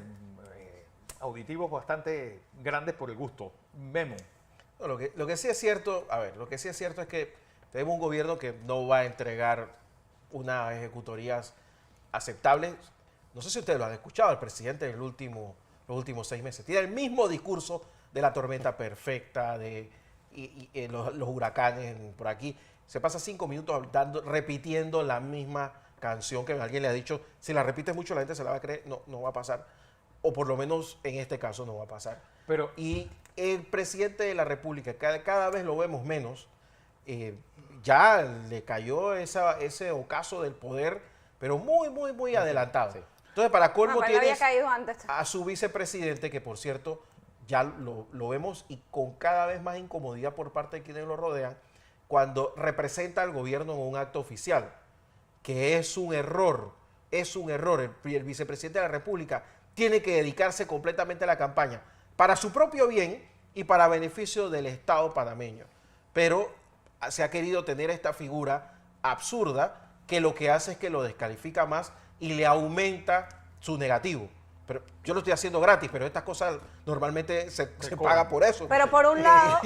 auditivos bastante grandes por el gusto. Memo. No, lo que sí es cierto, lo que sí es cierto es que tenemos un gobierno que no va a entregar unas ejecutorías aceptables. No sé si ustedes lo han escuchado, el presidente en los últimos 6 meses. Tiene el mismo discurso de la tormenta perfecta, de los huracanes por aquí. Se pasa 5 minutos repitiendo la misma canción que alguien le ha dicho. Si la repites mucho, la gente se la va a creer. No va a pasar. O por lo menos en este caso no va a pasar. Y el presidente de la República, cada vez lo vemos menos, ya le cayó ese ocaso del poder, pero muy adelantado. Sí. Entonces, para colmo, tienes a su vicepresidente, que por cierto, ya lo vemos y con cada vez más incomodidad por parte de quienes lo rodean, cuando representa al gobierno en un acto oficial, que es un error. El vicepresidente de la República tiene que dedicarse completamente a la campaña, para su propio bien y para beneficio del Estado panameño. Pero se ha querido tener esta figura absurda que lo que hace es que lo descalifica más y le aumenta su negativo. Pero yo lo estoy haciendo gratis, pero estas cosas normalmente se paga por eso. Pero por un lado...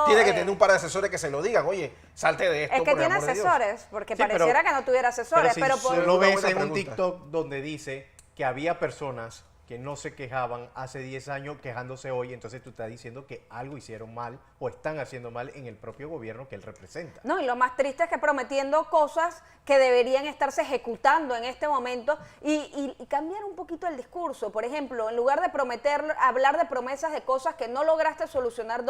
Tiene que tener un par de asesores que se lo digan, oye, salte de esto. Es que tiene asesores, porque pareciera que no tuviera asesores. Pero si lo ves en un TikTok donde dice que había personas que no se quejaban hace 10 años quejándose hoy, entonces tú estás diciendo que algo hicieron mal o están haciendo mal en el propio gobierno que él representa. No, y lo más triste es que prometiendo cosas que deberían estarse ejecutando en este momento y cambiar un poquito el discurso. Por ejemplo, en lugar de hablar de promesas de cosas que no lograste solucionar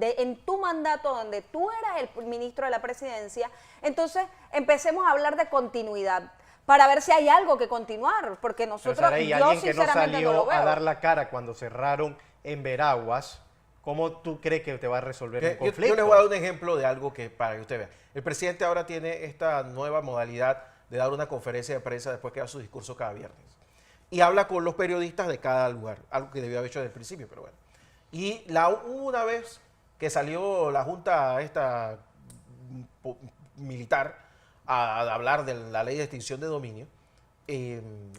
en tu mandato, donde tú eras el ministro de la presidencia, entonces empecemos a hablar de continuidad, para ver si hay algo que continuar, porque nosotros, yo sinceramente que no salió a dar la cara cuando cerraron en Veraguas, ¿cómo tú crees que te va a resolver el conflicto? Yo les voy a dar un ejemplo de algo que para que usted vea. El presidente ahora tiene esta nueva modalidad de dar una conferencia de prensa después que da su discurso cada viernes. Y habla con los periodistas de cada lugar, algo que debió haber hecho desde el principio, pero bueno. Y una vez que salió la junta esta militar a hablar de la ley de extinción de dominio.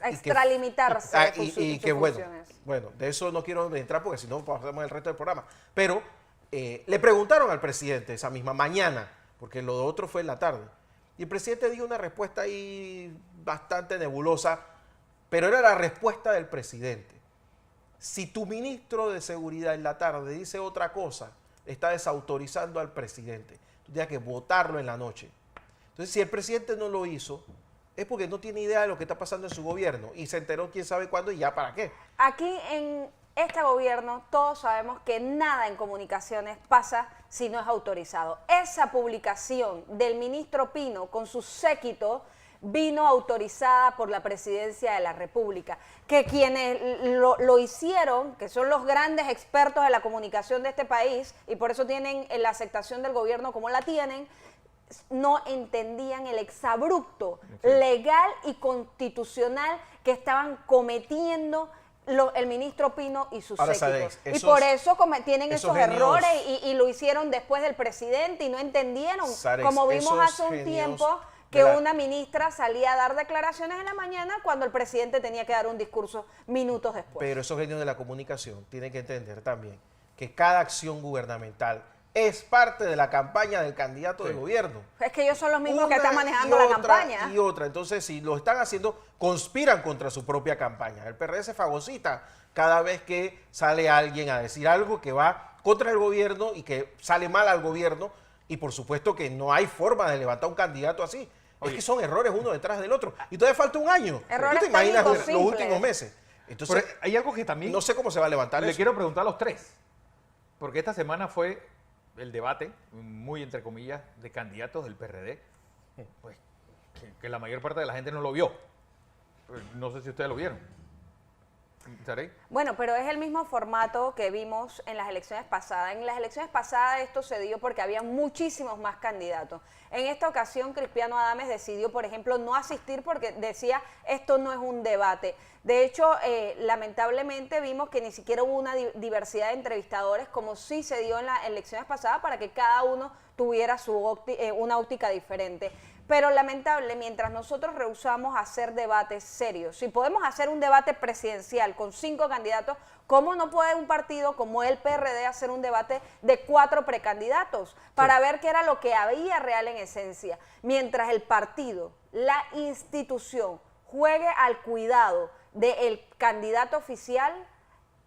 A extralimitarse y que bueno, de eso no quiero entrar porque si no pasamos el resto del programa. Pero le preguntaron al presidente esa misma mañana, porque lo otro fue en la tarde. Y el presidente dio una respuesta ahí bastante nebulosa, pero era la respuesta del presidente. Si tu ministro de Seguridad en la tarde dice otra cosa, está desautorizando al presidente. Tú tienes que votarlo en la noche. Entonces, si el presidente no lo hizo, es porque no tiene idea de lo que está pasando en su gobierno y se enteró quién sabe cuándo y ya para qué. Aquí en este gobierno todos sabemos que nada en comunicaciones pasa si no es autorizado. Esa publicación del ministro Pino con su séquito vino autorizada por la Presidencia de la República, que quienes lo hicieron, que son los grandes expertos de la comunicación de este país y por eso tienen la aceptación del gobierno como la tienen, no entendían el exabrupto legal y constitucional que estaban cometiendo el ministro Pino y sus séquitos. Y por eso tienen esos errores y lo hicieron después del presidente y no entendieron, como vimos hace un tiempo, que una ministra salía a dar declaraciones en la mañana cuando el presidente tenía que dar un discurso minutos después. Pero esos genios de la comunicación tienen que entender también que cada acción gubernamental es parte de la campaña del candidato de gobierno. Es que ellos son los mismos que están manejando la campaña. Y otra, entonces si lo están haciendo, conspiran contra su propia campaña. El PRD se fagocita cada vez que sale alguien a decir algo que va contra el gobierno y que sale mal al gobierno, y por supuesto que no hay forma de levantar un candidato así. Oye, es que son errores uno detrás del otro. Y todavía falta un año. Errores ¿Tú te imaginas los simples. últimos meses? Entonces, pero hay algo que también... No sé cómo se va a levantar Le eso. quiero preguntar a los tres. Porque esta semana fue el debate, muy entre comillas, de candidatos del PRD. Pues que la mayor parte de la gente no lo vio. No sé si ustedes lo vieron. ¿Sarey? Bueno, pero es el mismo formato que vimos en las elecciones pasadas. En las elecciones pasadas esto se dio porque había muchísimos más candidatos. En esta ocasión, Cristiano Adames decidió, por ejemplo, no asistir porque decía, esto no es un debate. De hecho, lamentablemente vimos que ni siquiera hubo una diversidad de entrevistadores, como sí se dio en las elecciones pasadas, para que cada uno tuviera una óptica diferente. Pero lamentable, mientras nosotros rehusamos hacer debates serios, si podemos hacer un debate presidencial con 5 candidatos, ¿cómo no puede un partido como el PRD hacer un debate de 4 precandidatos para ver qué era lo que había real en esencia? Mientras el partido, la institución, juegue al cuidado del candidato oficial,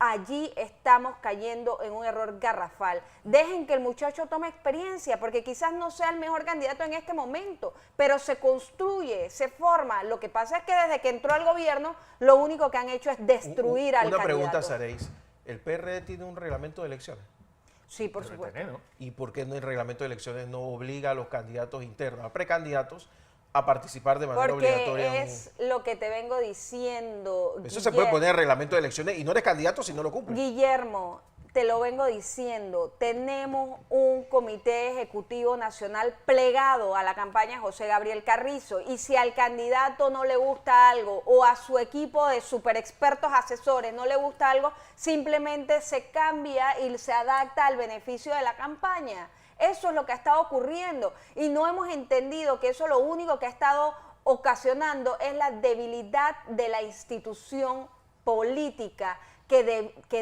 allí estamos cayendo en un error garrafal. Dejen que el muchacho tome experiencia, porque quizás no sea el mejor candidato en este momento, pero se construye, se forma. Lo que pasa es que desde que entró al gobierno, lo único que han hecho es destruir al candidato. Una pregunta, Sareis. ¿El PRD tiene un reglamento de elecciones? Sí, por supuesto. ¿no? ¿Y por qué el reglamento de elecciones no obliga a los candidatos internos, a precandidatos, a participar de manera obligatoria? Porque es lo que te vengo diciendo. Eso se puede poner en el reglamento de elecciones y no eres candidato si no lo cumples. Guillermo, te lo vengo diciendo, tenemos un comité ejecutivo nacional plegado a la campaña José Gabriel Carrizo, y si al candidato no le gusta algo o a su equipo de super expertos asesores no le gusta algo, simplemente se cambia y se adapta al beneficio de la campaña. Eso es lo que ha estado ocurriendo y no hemos entendido que eso lo único que ha estado ocasionando es la debilidad de la institución política que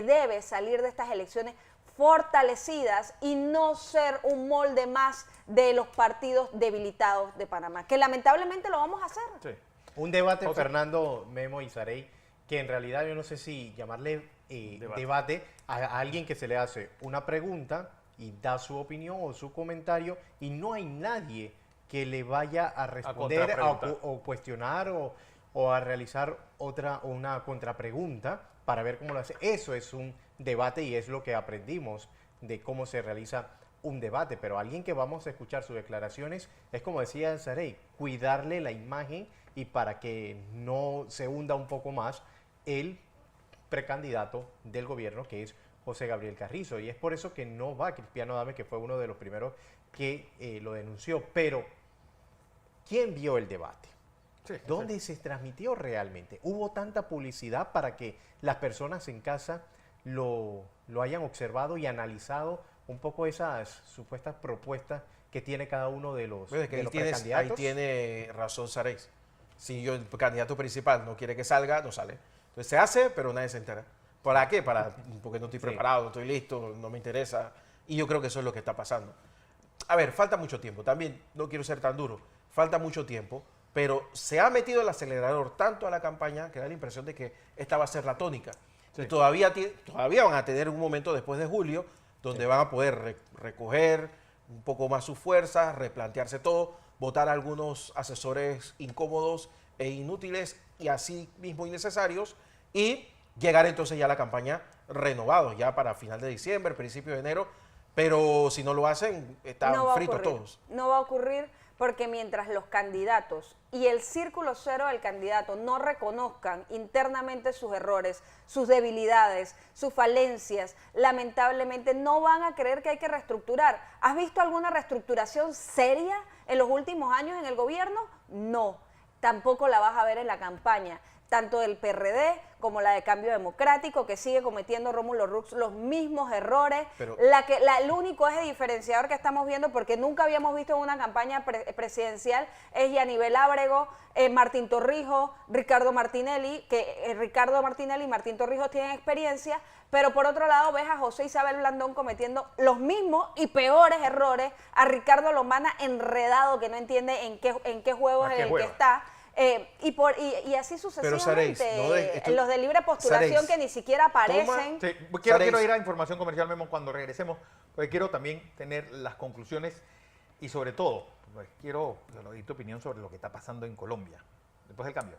debe salir de estas elecciones fortalecidas y no ser un molde más de los partidos debilitados de Panamá, que lamentablemente lo vamos a hacer. Sí. Un debate, Fernando, Memo y Sarey, que en realidad yo no sé si llamarle debate a alguien que se le hace una pregunta y da su opinión o su comentario y no hay nadie que le vaya a responder o cuestionar o a realizar una contrapregunta para ver cómo lo hace. Eso es un debate y es lo que aprendimos de cómo se realiza un debate. Pero alguien que vamos a escuchar sus declaraciones es, como decía Sarey, cuidarle la imagen y para que no se hunda un poco más el precandidato del gobierno, que es José Gabriel Carrizo. Y es por eso que no va Cristiano Adames, que fue uno de los primeros que lo denunció. Pero, ¿quién vio el debate? Sí, ¿Dónde se transmitió realmente? ¿Hubo tanta publicidad para que las personas en casa lo hayan observado y analizado un poco esas supuestas propuestas que tiene cada uno de los, precandidatos? Ahí tiene razón Sareis. Si el candidato principal no quiere que salga, no sale. Entonces se hace, pero nadie se entera. ¿Para qué? Porque no estoy preparado, no estoy listo, no me interesa. Y yo creo que eso es lo que está pasando. A ver, falta mucho tiempo. También no quiero ser tan duro. Falta mucho tiempo. Pero se ha metido el acelerador tanto a la campaña que da la impresión de que esta va a ser la tónica. Sí. Todavía van a tener un momento después de julio donde van a poder recoger un poco más sus fuerzas, replantearse todo, votar a algunos asesores incómodos e inútiles y así mismo innecesarios y llegar entonces ya a la campaña renovados, ya para final de diciembre, principio de enero. Pero si no lo hacen, están fritos todos. No va a ocurrir. Porque mientras los candidatos y el círculo cero del candidato no reconozcan internamente sus errores, sus debilidades, sus falencias, lamentablemente no van a creer que hay que reestructurar. ¿Has visto alguna reestructuración seria en los últimos años en el gobierno? No, tampoco la vas a ver en la campaña, tanto del PRD como la de Cambio Democrático, que sigue cometiendo Rómulo Rux los mismos errores. Pero, el único eje diferenciador que estamos viendo, porque nunca habíamos visto en una campaña presidencial, es Yanibel Ábrego, Martín Torrijos, Ricardo Martinelli, que Ricardo Martinelli y Martín Torrijos tienen experiencia, pero por otro lado ves a José Isabel Blandón cometiendo los mismos y peores errores, a Ricardo Lomana enredado, que no entiende en qué juego es el que está. Y así sucesivamente, Saréis, los de libre postulación, Saréis, que ni siquiera aparecen. Sí, quiero ir a información comercial, Memo, cuando regresemos, porque quiero también tener las conclusiones y sobre todo, pues, quiero oír tu opinión sobre lo que está pasando en Colombia, después del cambio.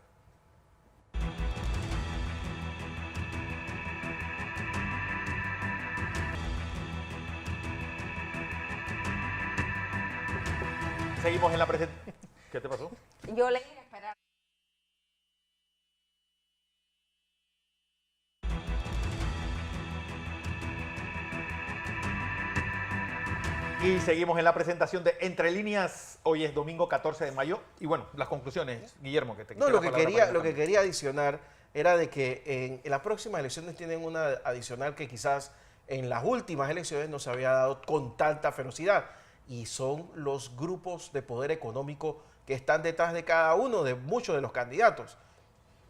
Seguimos en la presentación. ¿Qué te pasó? Yo le dije esperar. Y seguimos en la presentación de Entre Líneas. Hoy es domingo 14 de mayo. Y bueno, las conclusiones, Guillermo, que te No, lo que quería adicionar era de que en las próximas elecciones tienen una adicional que quizás en las últimas elecciones no se había dado con tanta ferocidad. Y son los grupos de poder económico que están detrás de cada uno de muchos de los candidatos.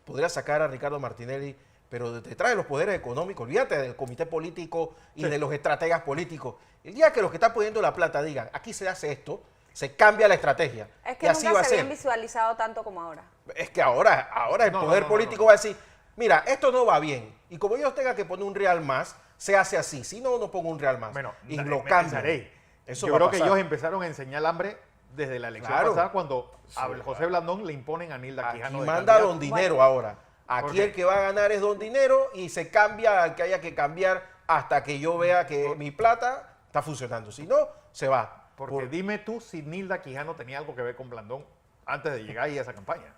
Podría sacar a Ricardo Martinelli, pero detrás de los poderes económicos, olvídate del comité político y de los estrategas políticos. El día que los que están poniendo la plata digan, aquí se hace esto, se cambia la estrategia. Es que y así va nunca a se ser. habían visualizado tanto como ahora. Es que ahora el poder político va a decir, mira, esto no va bien. Y como ellos tengan que poner un real más, se hace así. Si no, no pongo un real más. Bueno, y lo cambian. Yo creo que ellos empezaron a enseñar hambre desde la elección pasada, cuando a José Blandón le imponen a Nilda Quijano. Aquí manda Don Dinero ahora. Aquí el que va a ganar es Don Dinero y se cambia al que haya que cambiar hasta que yo vea que mi plata está funcionando. Si no, se va. Porque dime tú si Nilda Quijano tenía algo que ver con Blandón antes de llegar ahí a esa campaña.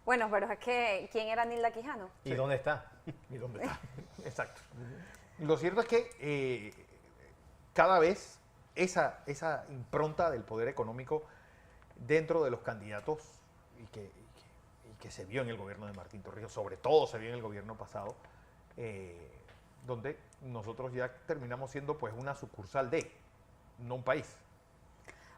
Bueno, pero es que, ¿quién era Nilda Quijano? ¿Y dónde está? ¿Y dónde está? Exacto. Lo cierto es que cada vez esa impronta del poder económico dentro de los candidatos y que se vio en el gobierno de Martín Torrijos, sobre todo se vio en el gobierno pasado, donde nosotros ya terminamos siendo pues una sucursal de, no un país.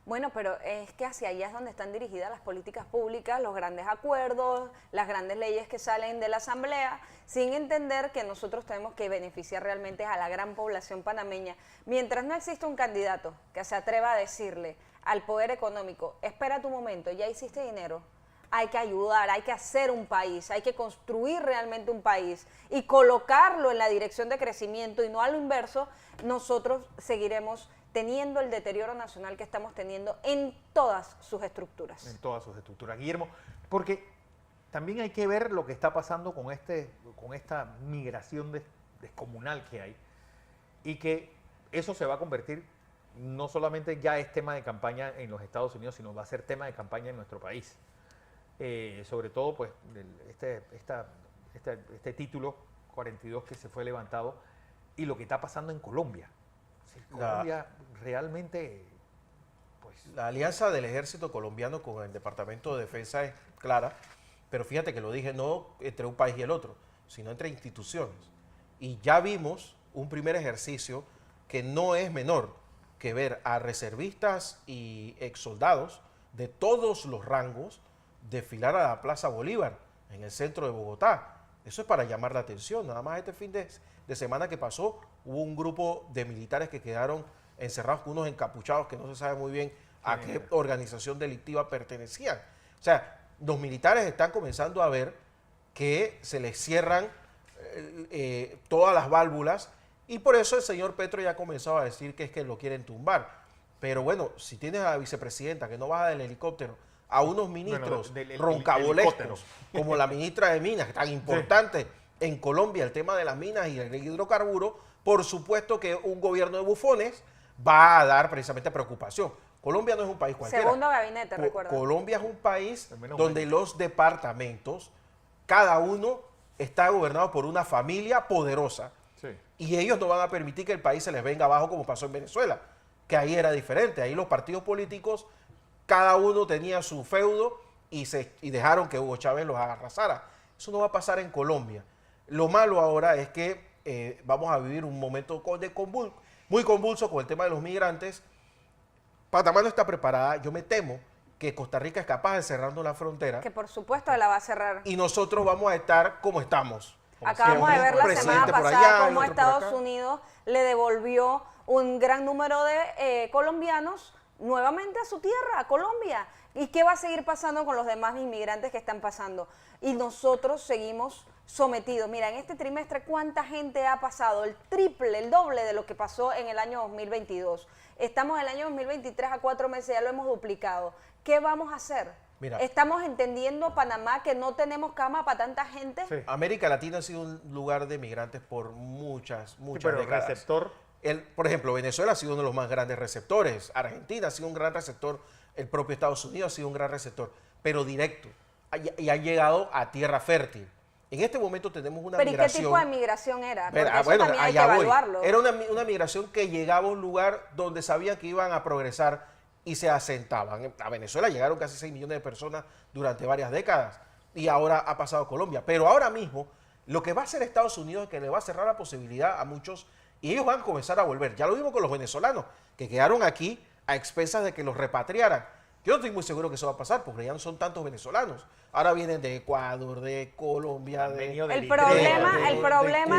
Bueno, pero es que hacia allá es donde están dirigidas las políticas públicas, los grandes acuerdos, las grandes leyes que salen de la Asamblea, sin entender que nosotros tenemos que beneficiar realmente a la gran población panameña. Mientras no exista un candidato que se atreva a decirle al poder económico, espera tu momento, ya hiciste dinero, hay que ayudar, hay que hacer un país, hay que construir realmente un país y colocarlo en la dirección de crecimiento y no a lo inverso, nosotros seguiremos teniendo el deterioro nacional que estamos teniendo en todas sus estructuras. En todas sus estructuras. Guillermo, porque también hay que ver lo que está pasando con esta migración descomunal que hay y que eso se va a convertir, no solamente ya es tema de campaña en los Estados Unidos, sino va a ser tema de campaña en nuestro país. Sobre todo, pues, este título 42 que se fue levantado y lo que está pasando en Colombia. Colombia realmente, pues... La alianza del ejército colombiano con el Departamento de Defensa es clara, pero fíjate que lo dije no entre un país y el otro, sino entre instituciones. Y ya vimos un primer ejercicio que no es menor que ver a reservistas y exsoldados de todos los rangos desfilar a la Plaza Bolívar en el centro de Bogotá. Eso es para llamar la atención. Nada más este fin de semana que pasó, hubo un grupo de militares que quedaron encerrados con unos encapuchados que no se sabe muy bien a qué organización delictiva pertenecían. O sea, los militares están comenzando a ver que se les cierran todas las válvulas y por eso el señor Petro ya ha comenzado a decir que es que lo quieren tumbar. Pero bueno, si tienes a la vicepresidenta que no baja del helicóptero, a unos ministros roncabolescos, como la ministra de Minas, que es tan importante en Colombia el tema de las minas y el hidrocarburo, por supuesto que un gobierno de bufones va a dar precisamente preocupación. Colombia no es un país cualquiera. Segundo gabinete, recuerda. Colombia es un país donde los departamentos, cada uno está gobernado por una familia poderosa. Sí. Y ellos no van a permitir que el país se les venga abajo como pasó en Venezuela, que ahí era diferente. Ahí los partidos políticos cada uno tenía su feudo y dejaron que Hugo Chávez los arrasara. Eso no va a pasar en Colombia. Lo malo ahora es que vamos a vivir un momento muy convulso con el tema de los migrantes. Panamá no está preparada. Yo me temo que Costa Rica es capaz de cerrarnos la frontera. Que por supuesto la va a cerrar. Y nosotros vamos a estar como estamos. Acabamos de ver la semana Presidente por pasada allá, cómo el otro por Estados acá. Unidos le devolvió un gran número de colombianos nuevamente a su tierra, a Colombia. ¿Y qué va a seguir pasando con los demás inmigrantes que están pasando? Y nosotros seguimos sometidos. Mira, en este trimestre, ¿cuánta gente ha pasado? El triple, el doble de lo que pasó en el año 2022. Estamos en el año 2023 a 4 meses, ya lo hemos duplicado. ¿Qué vamos a hacer? Mira. ¿Estamos entendiendo, Panamá, que no tenemos cama para tanta gente? Sí. América Latina ha sido un lugar de migrantes por muchas Pero décadas. receptor. Por ejemplo, Venezuela ha sido uno de los más grandes receptores. Argentina ha sido un gran receptor. El propio Estados Unidos ha sido un gran receptor. Pero directo. Y ha llegado a tierra fértil. En este momento tenemos una ¿Pero y qué migración. tipo de migración era? Porque eso Bueno, también hay que allá voy. evaluarlo. Era una migración que llegaba a un lugar donde sabían que iban a progresar y se asentaban. A Venezuela llegaron casi 6 millones de personas durante varias décadas y ahora ha pasado a Colombia. Pero ahora mismo lo que va a hacer Estados Unidos es que le va a cerrar la posibilidad a muchos y ellos van a comenzar a volver. Ya lo vimos con los venezolanos que quedaron aquí a expensas de que los repatriaran. Yo no estoy muy seguro que eso va a pasar porque ya no son tantos venezolanos. Ahora vienen de Ecuador, de Colombia, El problema de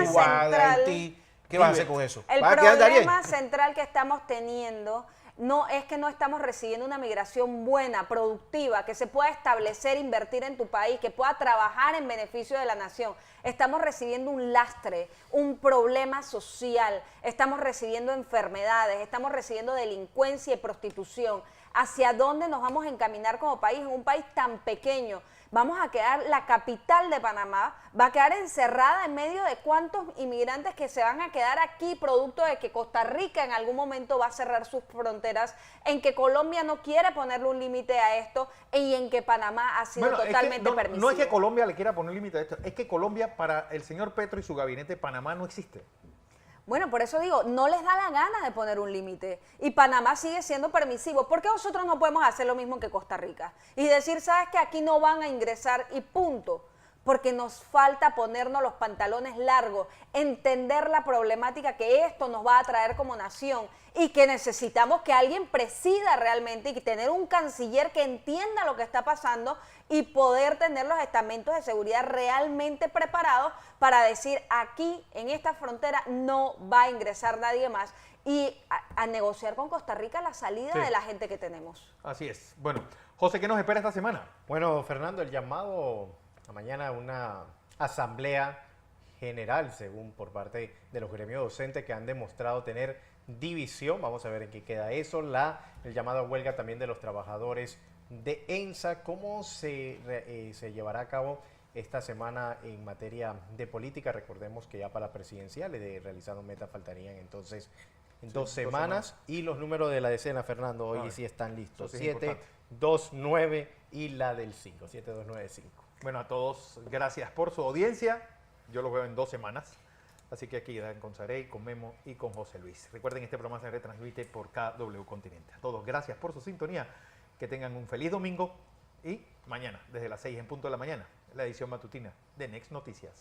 Cuba, central. de Haití. ¿Qué vas a hacer con eso? El ¿Vas a quedar bien? problema central que estamos teniendo no es que no estamos recibiendo una migración buena, productiva, que se pueda establecer, invertir en tu país, que pueda trabajar en beneficio de la nación. Estamos recibiendo un lastre, un problema social, estamos recibiendo enfermedades, estamos recibiendo delincuencia y prostitución. ¿Hacia dónde nos vamos a encaminar como país? En un país tan pequeño. Vamos a quedar, la capital de Panamá va a quedar encerrada en medio de cuántos inmigrantes que se van a quedar aquí, producto de que Costa Rica en algún momento va a cerrar sus fronteras, en que Colombia no quiere ponerle un límite a esto y en que Panamá ha sido totalmente permisivo. No es que Colombia le quiera poner límite a esto, es que Colombia, para el señor Petro y su gabinete, Panamá no existe. Bueno, por eso digo, no les da la gana de poner un límite. Y Panamá sigue siendo permisivo. ¿Por qué nosotros no podemos hacer lo mismo que Costa Rica? Y decir, ¿sabes qué? Aquí no van a ingresar y punto. Porque nos falta ponernos los pantalones largos, entender la problemática que esto nos va a traer como nación y que necesitamos que alguien presida realmente y tener un canciller que entienda lo que está pasando y poder tener los estamentos de seguridad realmente preparados para decir aquí en esta frontera no va a ingresar nadie más y a negociar con Costa Rica la salida de la gente que tenemos. Así es. Bueno, José, ¿qué nos espera esta semana? Bueno, Fernando, el llamado a mañana una asamblea general, según por parte de los gremios docentes que han demostrado tener división. Vamos a ver en qué queda eso. El llamado a huelga también de los trabajadores de ENSA. ¿Cómo se llevará a cabo esta semana en materia de política? Recordemos que ya para la presidencial de realizando meta faltarían entonces 2 semanas. Y los números de la decena, Fernando, hoy sí están listos. 7, 2, 9 y la del 5, 7, 2, 9, 5. Bueno, a todos, gracias por su audiencia. Yo los veo en 2 semanas. Así que aquí dan con Sarey, con Memo y con José Luis. Recuerden, este programa se retransmite por KW Continente. A todos, gracias por su sintonía. Que tengan un feliz domingo y mañana, desde las 6 en punto de la mañana, la edición matutina de Next Noticias.